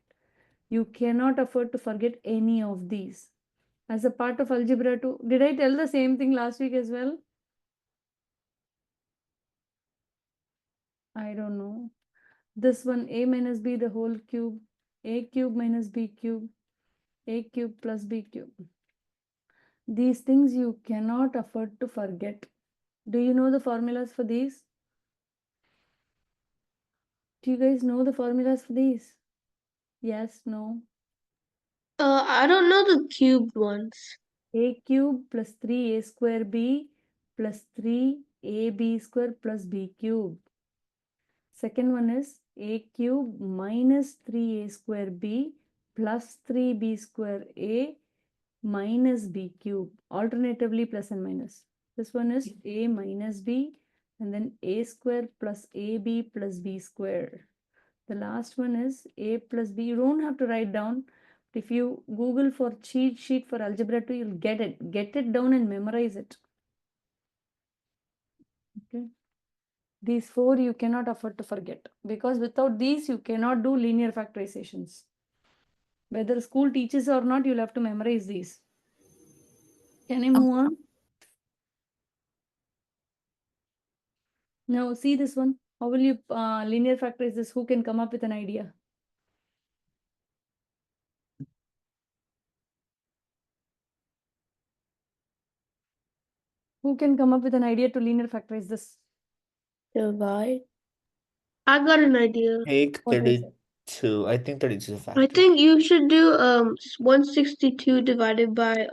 You cannot afford to forget any of these. As a part of algebra 2, did I tell the same thing last week as well? I don't know. This one, a minus b the whole cube, a cube minus b cube, a cube plus b cube. These things you cannot afford to forget. Do you know the formulas for these? Do you guys know the formulas for these? Yes, no. I don't know the cubed ones. A cube plus 3a square b plus 3ab square plus b cube. Second one is a cube minus 3a square b plus 3b square a minus b cube. Alternatively plus and minus. This one is a minus b and then a square plus ab plus b square. The last one is a plus b. You don't have to write down. If you Google for cheat sheet for algebra 2, you'll get it. Get it down and memorize it. Okay. These 4 you cannot afford to forget because without these you cannot do linear factorizations. Whether school teaches or not, you'll have to memorize these. Can I move on? Now see this one. How will you linear factorize this? Who can come up with an idea? Who can come up with an idea to linear factorize this? Divide. I got an idea. Take What is it? 32. I think 32 is a factor. I think you should do 162 divided by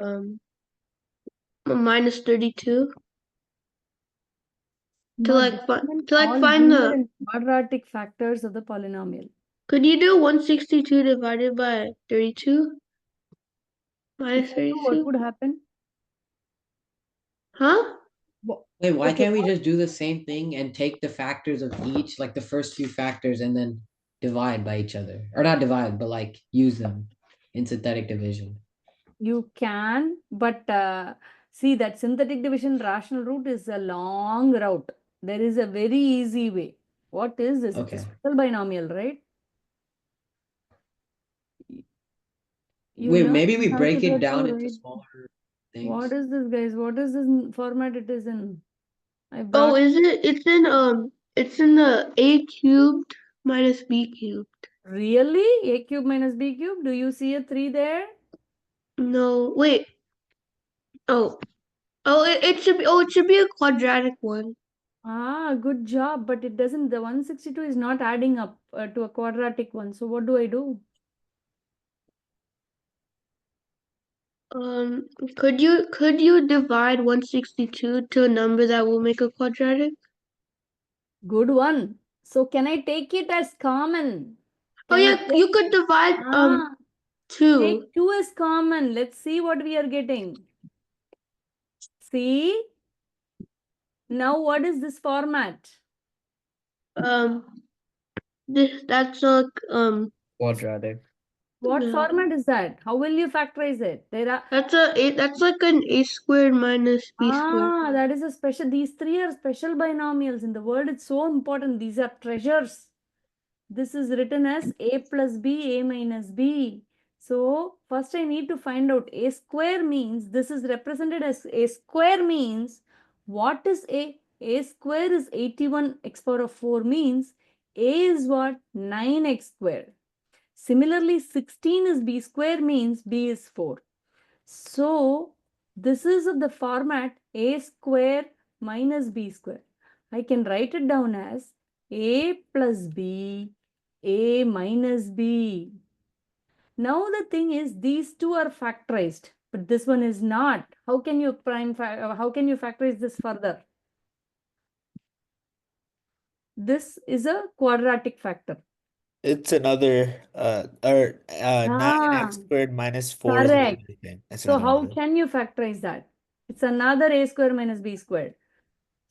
minus 32 to Not like determine to like all find linear the. and quadratic factors of the polynomial. Could you do 162 divided by 32 minus If I do, what 32? would happen? Huh? Wait, why Okay, can't we just do the same thing and take the factors of each, like the first few factors, and then divide by each other? Or not divide, but like use them in synthetic division. you can, but see that synthetic division rational root is a long route. There is a very easy way. What is this? It's a Okay. special binomial, right? You Wait, learn maybe we break algebra it too, down into right? smaller What things. is this, guys? What is this format it is in? I Oh, brought is it? It's in the a cubed minus b cubed. really a cube minus b cube. Do you see a 3 there? No, wait. Oh, it should be. Oh, it should be a quadratic one. Ah, good job. But it doesn't, the 162 is not adding up to a quadratic one. So what do I do? Um, could you divide 162 to a number that will make a quadratic? Good one. So can I take it as common? Oh Can I yeah, you could divide ah, 2. take 2 as common. Let's see what we are getting. See? Now what is this format? That's a Quadratic. What yeah. format is that? How will you factorize it? There are That's like an a squared minus b squared. that is a special, these 3 are special binomials in the world. It's so important. These are treasures. This is written as a plus b, a minus b. So first I need to find out a square means, this is represented as a square means, what is a? A square is 81 x power of 4 means a is what? 9x square. Similarly, 16 is b square means b is 4. So this is the format a square minus b square. I can write it down as a plus b, a minus b. Now the thing is these two are factorized, but this one is not. How can you how can you factorize this further? This is a quadratic factor. It's another 9x Ah, squared minus 4 is correct. another thing. It's So another how one. can you factorize that? It's another a square minus b squared.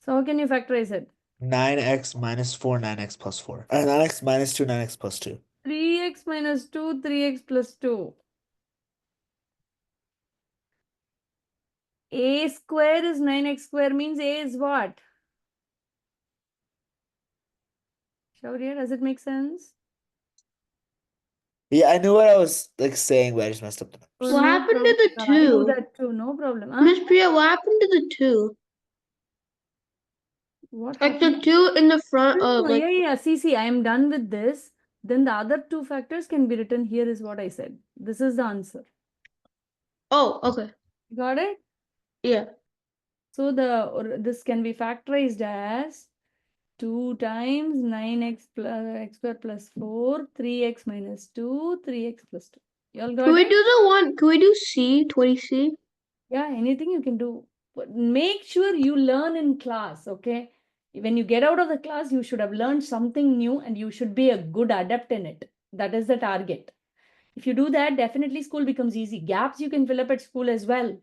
So how can you factorize it? 9x minus 4, 9x plus 4. 9x minus 2, 9x plus 2. 3x minus 2, 3x plus 2. A square is 9x square means A is what? Shaurya, does it make sense? Yeah, I knew what I was like saying, but I just messed up the Oh, numbers. What no happened problem. to the sir. I do 2? that too. No problem. Huh? Miss Priya, what happened to the 2? What Like happened? the 2 in the front No, of no, like. yeah. See, I am done with this. Then the other two factors can be written here is what I said. This is the answer. Oh, okay. Got it? Yeah. So this can be factorized as 2 times 9x plus x square plus 4, 3x minus 2, 3x plus 2. You all Can got we it? do the one? Can we do C, 20C? Yeah, anything you can do. But make sure you learn in class, okay? When you get out of the class, you should have learned something new and you should be a good adept in it. That is the target. If you do that, definitely school becomes easy. Gaps you can fill up at school as well.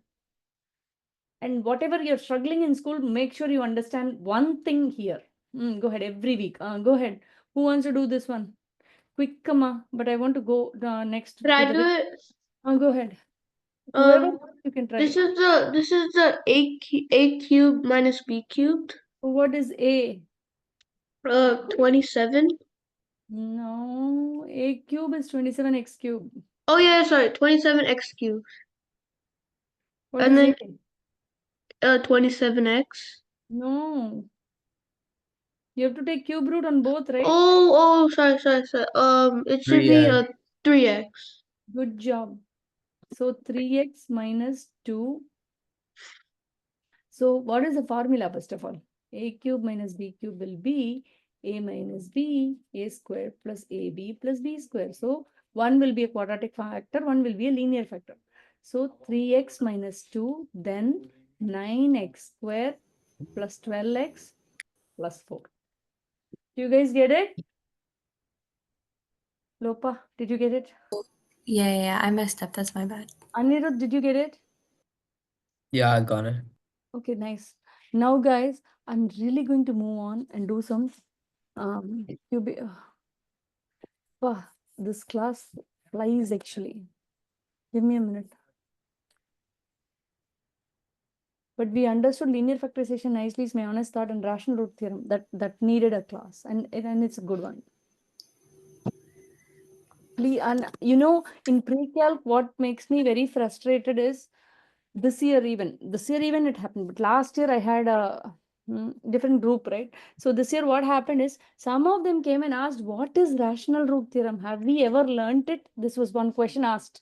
And whatever you're struggling in school, make sure you understand one thing here. Go ahead every week. Go ahead. Who wants to do this one? Quick, come on. But I want to go next Can to I the. do it? Go ahead. Whoever Um, you can try. this is the A cubed minus B cubed. What is A? 27. No, A cube is 27x cube. Oh yeah, sorry, 27x cubed. What And is then A? 27x. No. You have to take cube root on both, right? Oh, sorry. It should be 3x. 3x. Good job. So 3x minus 2. So what is the formula first of all? A cube minus B cube will be A minus B, A square plus AB plus B square. So one will be a quadratic factor, one will be a linear factor. So 3x minus 2, then 9x square plus 12x plus 4. Do you guys get it? Lopa, did you get it? Yeah, I messed up. That's my bad. Anirudh, did you get it? Yeah, I got it. Okay, nice. Now, guys, I'm really going to move on and do some wow, this class flies actually. Give me a minute. But we understood linear factorization nicely, is my honest thought, and rational root theorem that needed a class, and it's a good one. And you know, in pre-calc, what makes me very frustrated is this year even it happened, but last year I had a different group, right? So this year what happened is some of them came and asked, what is rational root theorem? Have we ever learned it? This was one question asked.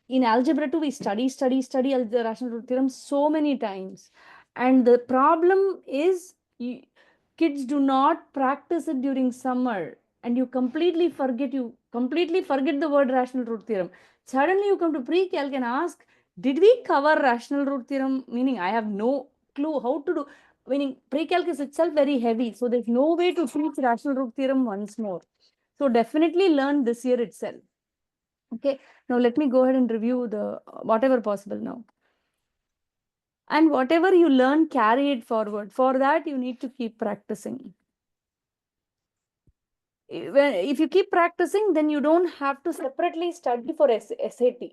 In algebra 2, we study the rational root theorem so many times. And the problem is kids do not practice it during summer and you completely forget the word rational root theorem. Suddenly you come to pre-calc and ask, did we cover rational root theorem? Meaning I have no clue how to do. Meaning pre-calc is itself very heavy. So there's no way to teach rational root theorem once more. So definitely learn this year itself. Okay, now let me go ahead and review the whatever possible now. And whatever you learn, carry it forward. For that, you need to keep practicing. If you keep practicing, then you don't have to separately study for SAT.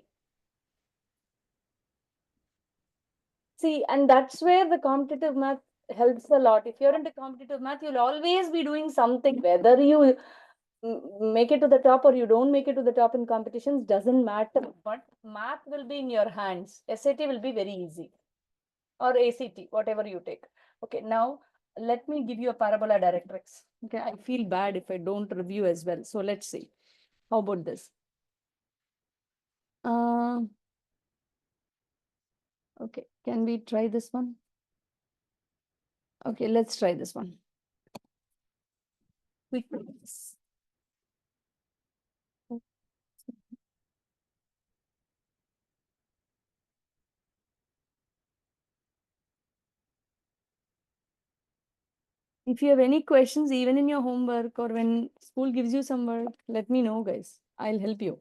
See, and that's where the competitive math helps a lot. If you're into competitive math, you'll always be doing something, whether you make it to the top or you don't make it to the top in competitions, doesn't matter. But math will be in your hands. SAT will be very easy. Or ACT, whatever you take. Okay, now let me give you a parabola directrix. Okay, I feel bad if I don't review as well. So let's see. How about this? Okay, can we try this one? Okay, let's try this one. Quick. If you have any questions, even in your homework or when school gives you some work, let me know, guys. I'll help you.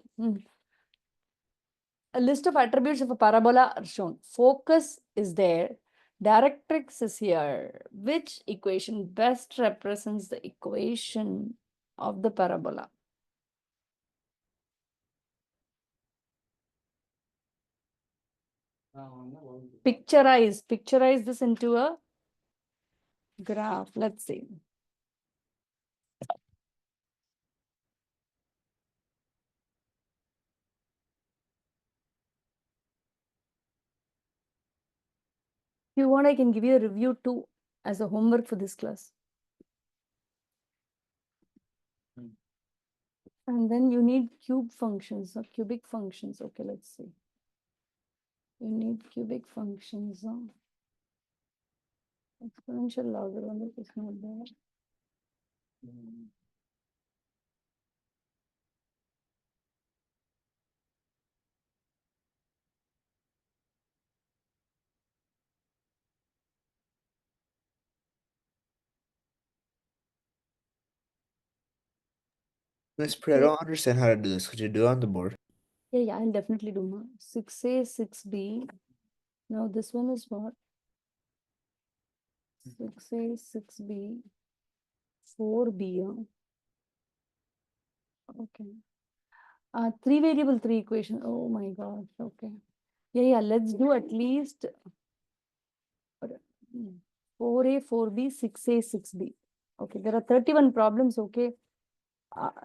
A list of attributes of a parabola are shown. Focus is there. Directrix is here. Which equation best represents the equation of the parabola? Picturize this into a graph. Let's see. If you want, I can give you a review too as a homework for this class. And then you need cube functions or cubic functions. Okay, let's see. You need cubic functions. Exponential logarithm is not there. Miss Priya, I don't understand how to do this. Could you do it on the board? Yeah, I'll definitely do more. 6A, 6B. Now this one is what? 6A, 6B, 4B. Okay. Three variable, three equation. Oh my gosh. Okay. Yeah. Let's do at least 4A, 4B, 6A, 6B. Okay. There are 31 problems. Okay.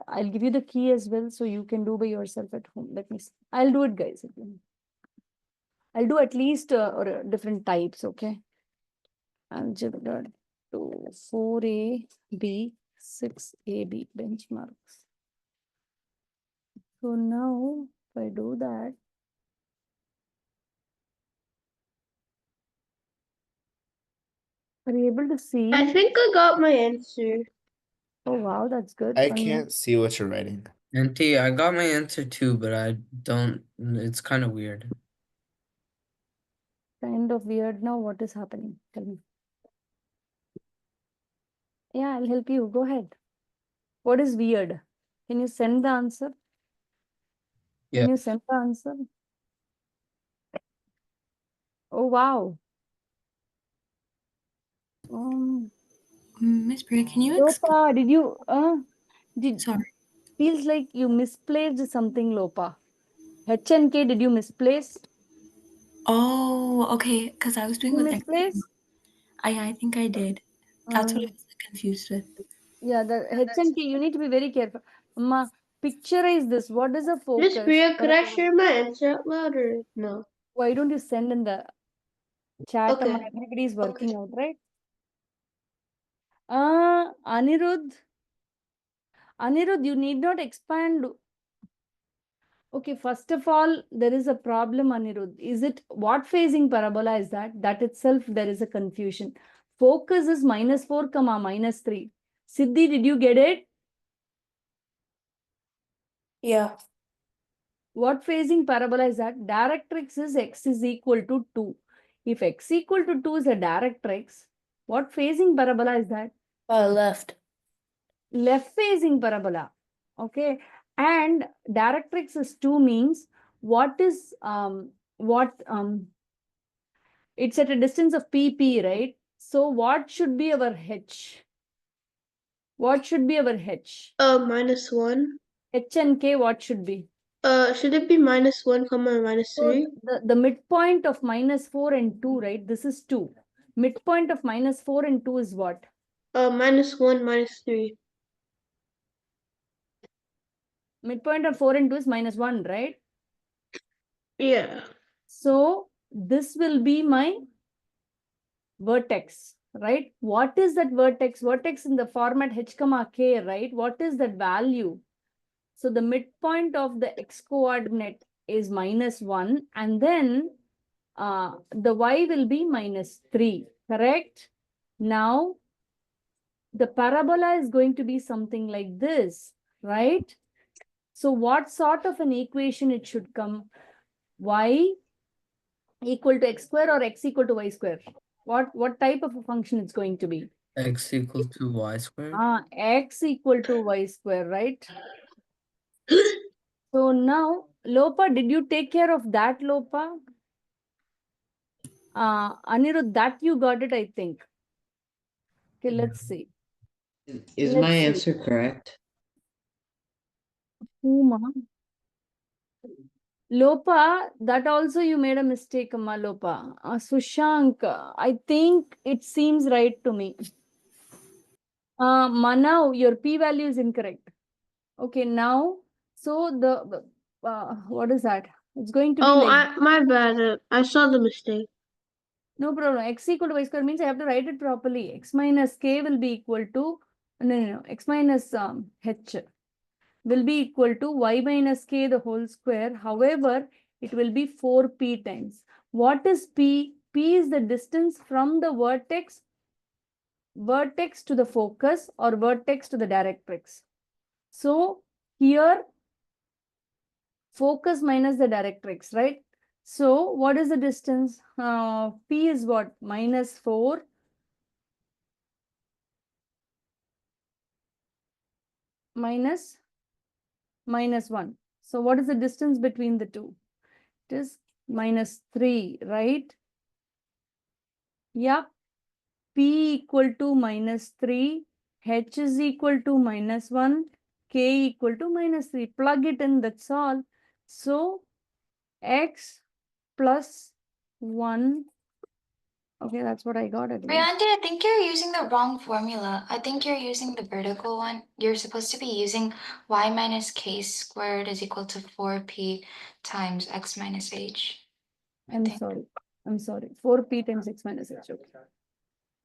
I'll give you the key as well, so you can do by yourself at home. Let me see. I'll do it, guys. I'll do at least different types. Okay. Algebra 2, 4A, B, 6AB benchmarks. So now, if I do that, are you able to see? I think I got my answer. Oh, wow, that's good. I One minute. can't see what you're writing. NT, I got my answer too, but I don't. It's kind of weird. Kind of weird now. What is happening? Tell me. Yeah, I'll help you. Go ahead. What is weird? Can you send the answer? Yeah. Can you send the answer? Oh, wow. Miss Priya, can you explain? Lopa, did you, Sorry. feels like you misplaced something, Lopa. H and K, did you misplace? Oh, okay. Because I was doing You with misplace? I think I did. That's what I was confused with. Yeah, the H and K, you need to be very careful. Amma, picturize this. What is a Miss focus? Priya, could I share my answer out loud or no? Why don't you send in the chat? Amma, Okay. everybody is working out, right? Anirudh, you need not expand. Okay, first of all, there is a problem, Anirudh. Is it what phasing parabola is that? That itself, there is a confusion. Focus is -4, -3. Siddhi, did you get it? Yeah. What phasing parabola is that? Directrix is x is equal to 2. If x equal to 2 is a directrix, what phasing parabola is that? Left. Left phasing parabola. Okay. And directrix is 2 means what is it's at a distance of pp, right? So what should be our h? What should be our h? -1. H and k, what should be? Should it be -1, So -3? the midpoint of -4 and 2, right? This is 2. Midpoint of -4 and 2 is what? -1, -3. Midpoint of 4 and 2 is -1, right? Yeah. So this will be my vertex, right? What is that vertex? Vertex in the format h comma k, right? What is that value? So the midpoint of the x coordinate is -1, and then the y will be -3, correct? Now, the parabola is going to be something like this, right? So what sort of an equation it should come? Y equal to x square or x equal to y square? What type of a function it's going to be? X equal to y squared. X equal to y square, right? So now, Lopa, did you take care of that, Lopa? Anirudh, that you got it, I think. Okay, let's see. Is Let's my see. answer correct? Uma. Lopa, that also you made a mistake, Amma Lopa. Sushank, I think it seems right to me. Manav, your p-value is incorrect. Okay, now, so what is that? It's going to be Oh, like, my bad. I saw the mistake. No problem. X equal to y square means I have to write it properly. X minus k will be equal to, no. X minus h will be equal to y minus k the whole square. However, it will be 4p times. What is p? P is the distance from the vertex to the focus or vertex to the directrix. So here focus minus the directrix, right? So what is the distance? P is what? Minus 4 minus 1. So what is the distance between the two? It is minus 3, right? Yeah. P equal to minus 3, H is equal to minus 1, K equal to minus 3. Plug it in, that's all. So X plus 1. Okay, that's what I got at least. Brianti, I think you're using the wrong formula. I think you're using the vertical one. You're supposed to be using y minus k squared is equal to 4p times x minus h. I'm sorry. 4p times x minus h. Okay.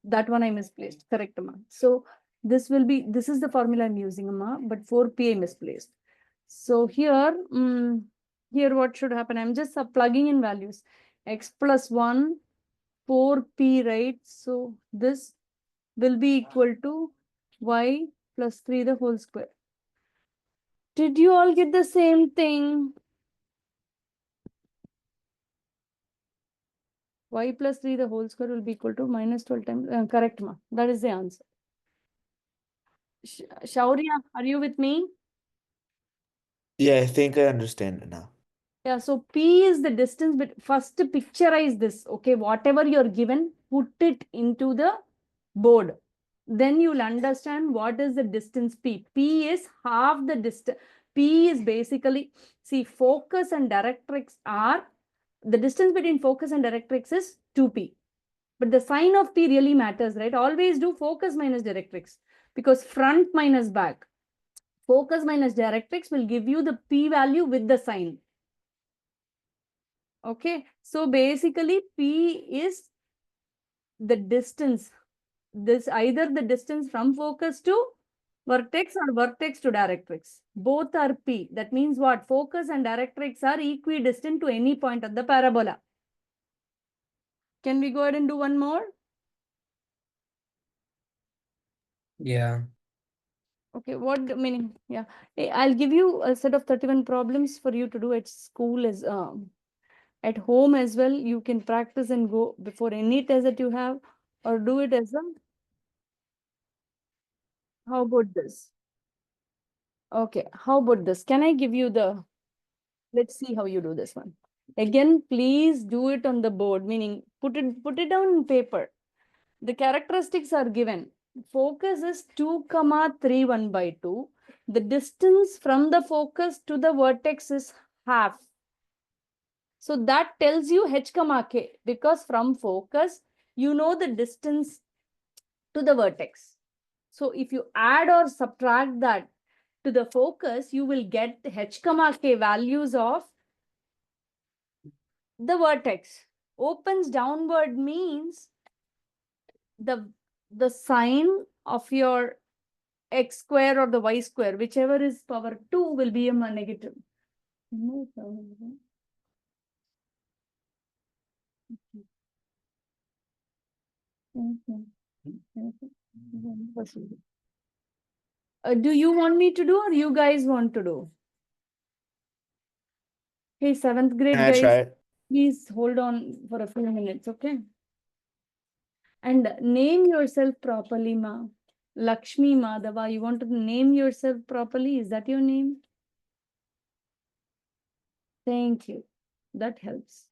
That one I misplaced. Correct, Amma. So this is the formula I'm using, Amma, but 4p I misplaced. So here, here what should happen? I'm just plugging in values. X plus 1, 4p, right? So this will be equal to y plus 3 the whole square. Did you all get the same thing? Y plus 3 the whole square will be equal to minus 12 times. Correct, ma. That is the answer. Shaurya, are you with me? Yeah, I think I understand it now. Yeah, so P is the distance, but first picturize this. Okay, whatever you're given, put it into the board. Then you'll understand what is the distance P. P is half the distance. P is basically, see, focus and directrix are, the distance between focus and directrix is 2P. But the sign of P really matters, right? Always do focus minus directrix because front minus back. Focus minus directrix will give you the P value with the sign. Okay, so basically P is the distance. This either the distance from focus to vertex or vertex to directrix. Both are P. That means what? Focus and directrix are equidistant to any point of the parabola. Can we go ahead and do one more? Yeah. Okay, what meaning? Yeah, hey, I'll give you a set of 31 problems for you to do at school as at home as well. You can practice and go before any test that you have, or do it as a. How about this? Okay, how about this? Can I give you the? Let's see how you do this one. Again, please do it on the board. Meaning, put it down on paper. The characteristics are given. Focus is 2, 3, 1/2. The distance from the focus to the vertex is half. So that tells you h, k, because from focus, you know the distance to the vertex. So if you add or subtract that to the focus, you will get h, k values of the vertex. Opens downward means the sign of your x square or the y square, whichever is power 2 will be a negative. No problem. Do you want me to do or you guys want to do? Hey, 7th Can grade I try guys, it? please hold on for a few minutes, okay? And name yourself properly, ma. Lakshmi Madhava, you want to name yourself properly? Is that your name? Thank you. That helps.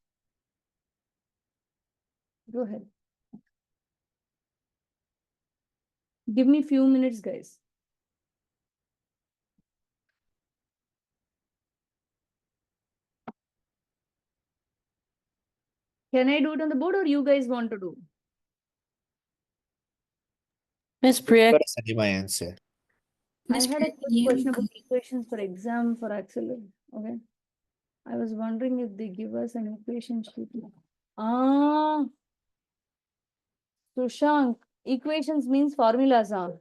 Go ahead. Give me few minutes, guys. Can I do it on the board or you guys want to do? Miss Priya, Gotta send you my answer. I Miss had a Priya, quick you question about equations for exam for Axel. Okay. I was wondering if they give us an equation sheet. Ah, Sushank, equations means formulas, huh?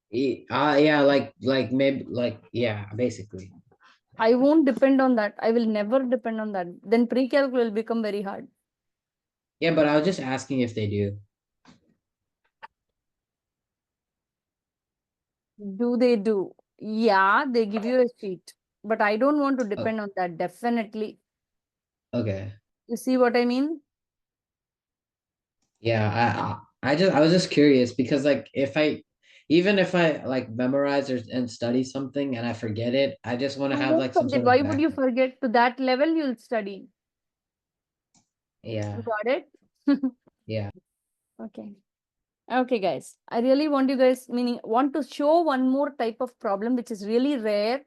Yeah, like maybe like yeah, basically. I won't depend on that. I will never depend on that. Then pre-calc will become very hard. Yeah, but I was just asking if they do. Do they do? Yeah, they give you a sheet. But I don't want to Oh, depend on that, definitely. okay. You see what I mean? Yeah, I was just curious because like even if I like memorize or and study something and I forget it, I just want to You have won't like some forget. sort of Why would you backup. forget? To that level, you'll study. Yeah, You got it? yeah. Okay. Okay, guys. I really want you guys, meaning, want to show one more type of problem, which is really rare,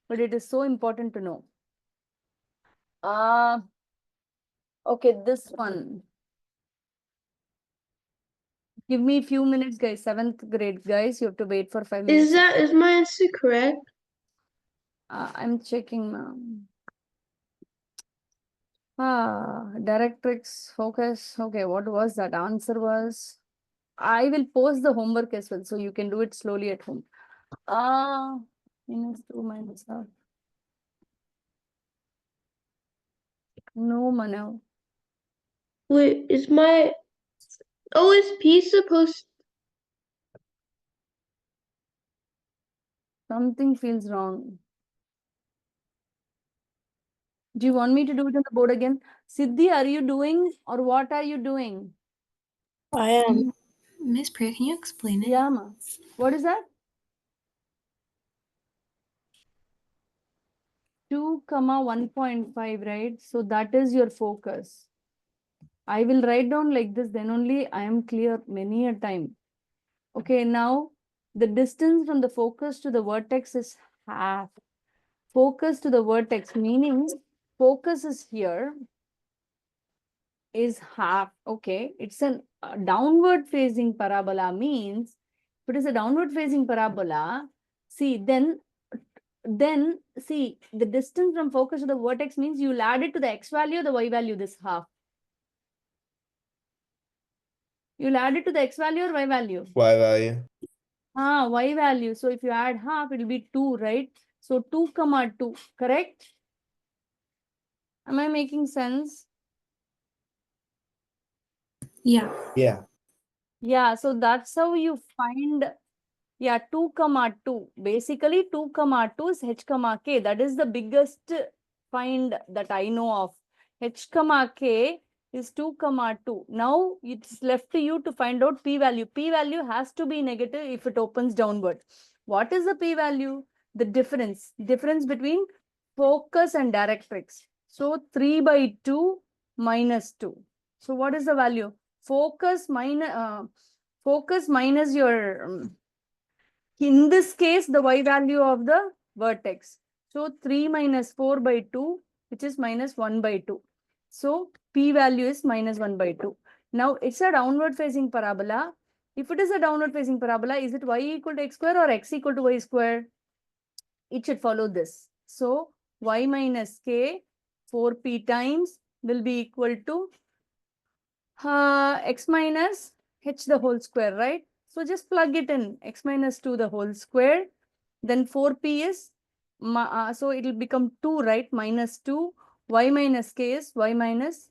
but it is so important to know. Okay, this one. Give me a few minutes, guys. 7th grade, guys. You have to wait for 5 minutes. Is my answer correct? I'm checking now. Directrix, focus. Okay, what was that? Answer was, I will post the homework as well, so you can do it slowly at home. Minus 2 minus half. No, Manav. Wait, is P supposed? Something feels wrong. Do you want me to do it on the board again? Siddhi, are you doing or what are you doing? I am. Miss Priya, can you explain it? Yeah, ma. What is that? 2, 1.5, right? So that is your focus. I will write down like this, then only I am clear many a time. Okay, now the distance from the focus to the vertex is half. Focus to the vertex, meaning focus is here, is half. Okay, it's a downward facing parabola, means if it is a downward facing parabola, see, then see the distance from focus to the vertex means you'll add it to the x value or the y value, this half. You'll add it to the x value or y value? Y value. Y value. So if you add half, it will be 2, right? So 2, 2, correct? Am I making sense? Yeah. Yeah. Yeah, so that's how you find, yeah, 2, 2. Basically, 2, 2 is h, k. That is the biggest find that I know of. H, k is 2, 2. Now, it's left to you to find out p value. P value has to be negative if it opens downward. What is the p value? The difference between focus and directrix. So, 3/2 minus 2. So, what is the value? Focus minus your, in this case, the y value of the vertex. So 3 minus 4/2, which is minus 1/2. So p value is minus 1/2. Now it's a downward facing parabola. If it is a downward facing parabola, is it y equal to x square or x equal to y square? It should follow this. So y minus k 4p times will be equal to x minus h the whole square, right? So just plug it in, x minus 2 the whole square. Then 4p is, so it will become 2, right? Minus 2, y minus k is y minus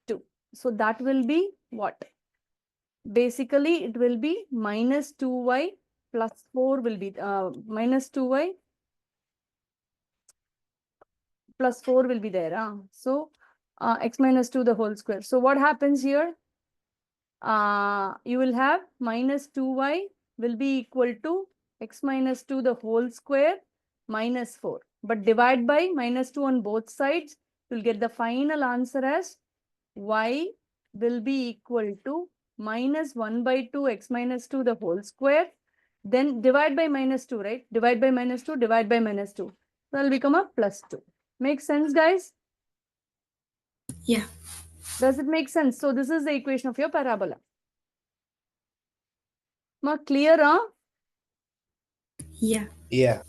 2. So that will be what? Basically, it will be minus 2y plus 4 will be, minus 2y plus 4 will be there. So x minus 2 the whole square. So what happens here? You will have minus 2y will be equal to x minus 2 the whole square minus 4. But divide by minus 2 on both sides, you'll get the final answer as y will be equal to minus 1/2 x minus 2 the whole square. Then divide by minus 2, right? Divide by minus 2, divide by minus 2. So it'll become a plus 2. Makes sense, guys? Yeah. Does it make sense? So this is the equation of your parabola. Clear, huh? Yeah. Yeah.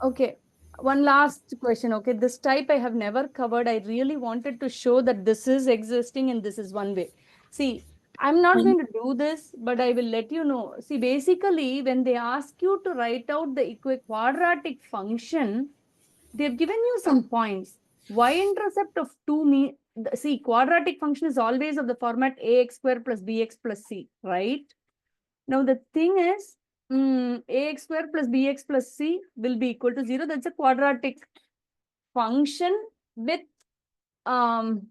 Okay, one last question. Okay, this type I have never covered. I really wanted to show that this is existing and this is one way. See, I'm not going to do this, but I will let you know. See, basically, when they ask you to write out the quadratic function, they've given you some points. Y-intercept of 2 mean, see, quadratic function is always of the format ax square plus bx plus c, right? Now, the thing is, ax square plus bx plus c will be equal to 0. That's a quadratic function with quadratic,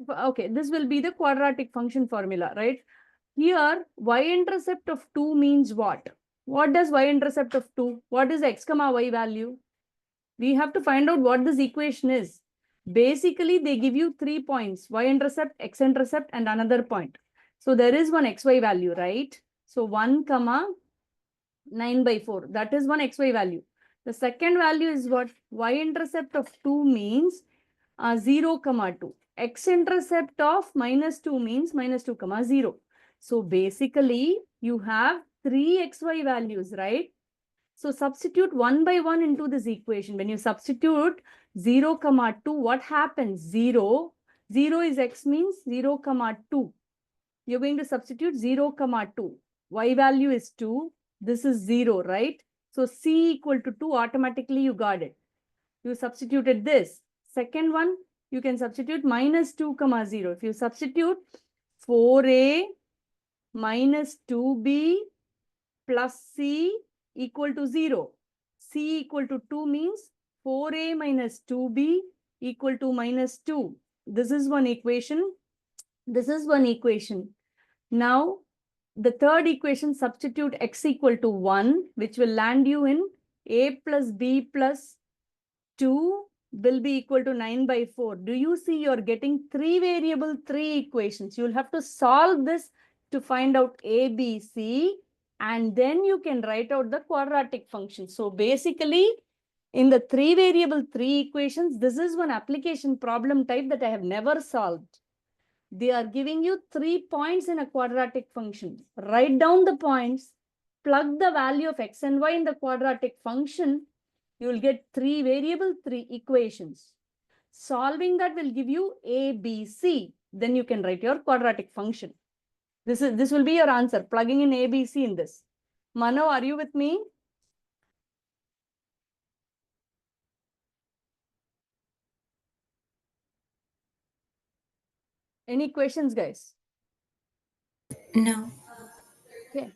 okay, this will be the quadratic function formula, right? Here, y-intercept of 2 means what? What does y-intercept of 2? What is x comma y value? We have to find out what this equation is. Basically, they give you 3 points, y-intercept, x-intercept, and another point. So there is one xy value, right? So 1 comma 9 by 4, that is one xy value. The second value is what? Y-intercept of 2 means 0 comma 2. X-intercept of minus 2 means minus 2 comma 0. So basically, you have 3 xy values, right? So substitute one by one into this equation. When you substitute 0 comma 2, what happens? 0. 0 is x means 0 comma 2. You're going to substitute 0 comma 2. Y value is 2. This is 0, right? So C equal to 2, automatically you got it. You substituted this. Second one, you can substitute minus 2 comma 0. If you substitute 4a minus 2b plus c equal to 0. C equal to 2 means 4a minus 2b equal to minus 2. This is one equation. This is one equation. Now, the third equation, substitute x equal to 1, which will land you in a plus b plus 2 will be equal to 9 by 4. Do you see you're getting 3 variable, 3 equations? You'll have to solve this to find out a, b, c, and then you can write out the quadratic function. So basically, in the 3 variable, 3 equations, this is one application problem type that I have never solved. They are giving you 3 points in a quadratic function. Write down the points, plug the value of x and y in the quadratic function. You will get 3 variable, 3 equations. Solving that will give you a, b, c. Then you can write your quadratic function. This will be your answer, plugging in a, b, c in this. Mano, are you with me? Any questions, guys? No. Okay.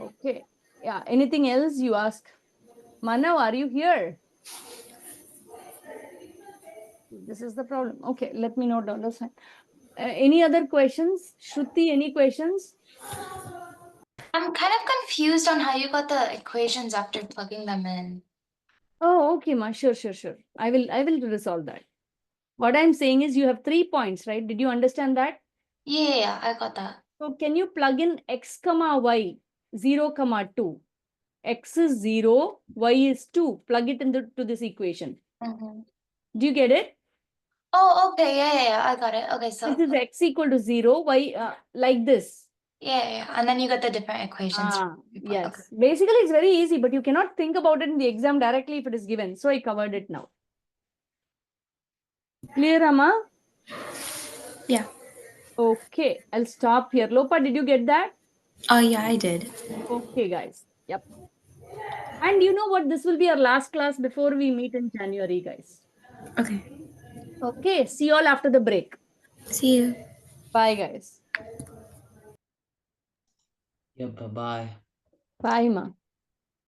Okay. Yeah. Anything else you ask? Mano, are you here? This is the problem. Okay, let me note down this one. Any other questions? Shruti, any questions? I'm kind of confused on how you got the equations after plugging them in. Oh, okay, ma. Sure. I will resolve that. What I'm saying is you have 3 points, right? Did you understand that? Yeah, I got that. So can you plug in x comma y, 0 comma 2? X is 0, y is 2. Plug it into this equation. Do you get it? Oh, okay. Yeah, I got it. Okay, so This is x equal to 0, y like this. yeah. And then you got the different equations. Yes. Okay. Basically, it's very easy, but you cannot think about it in the exam directly if it is given. So I covered it now. Clear, Amma? Yeah. Okay, I'll stop here. Lopa, did you get that? Oh, yeah, I did. Okay, guys. Yep. And you know what? This will be our last class before we meet in January, guys. Okay. Okay, see you all after the break. See you. Bye, guys. Yep, bye-bye. Bye, Ma.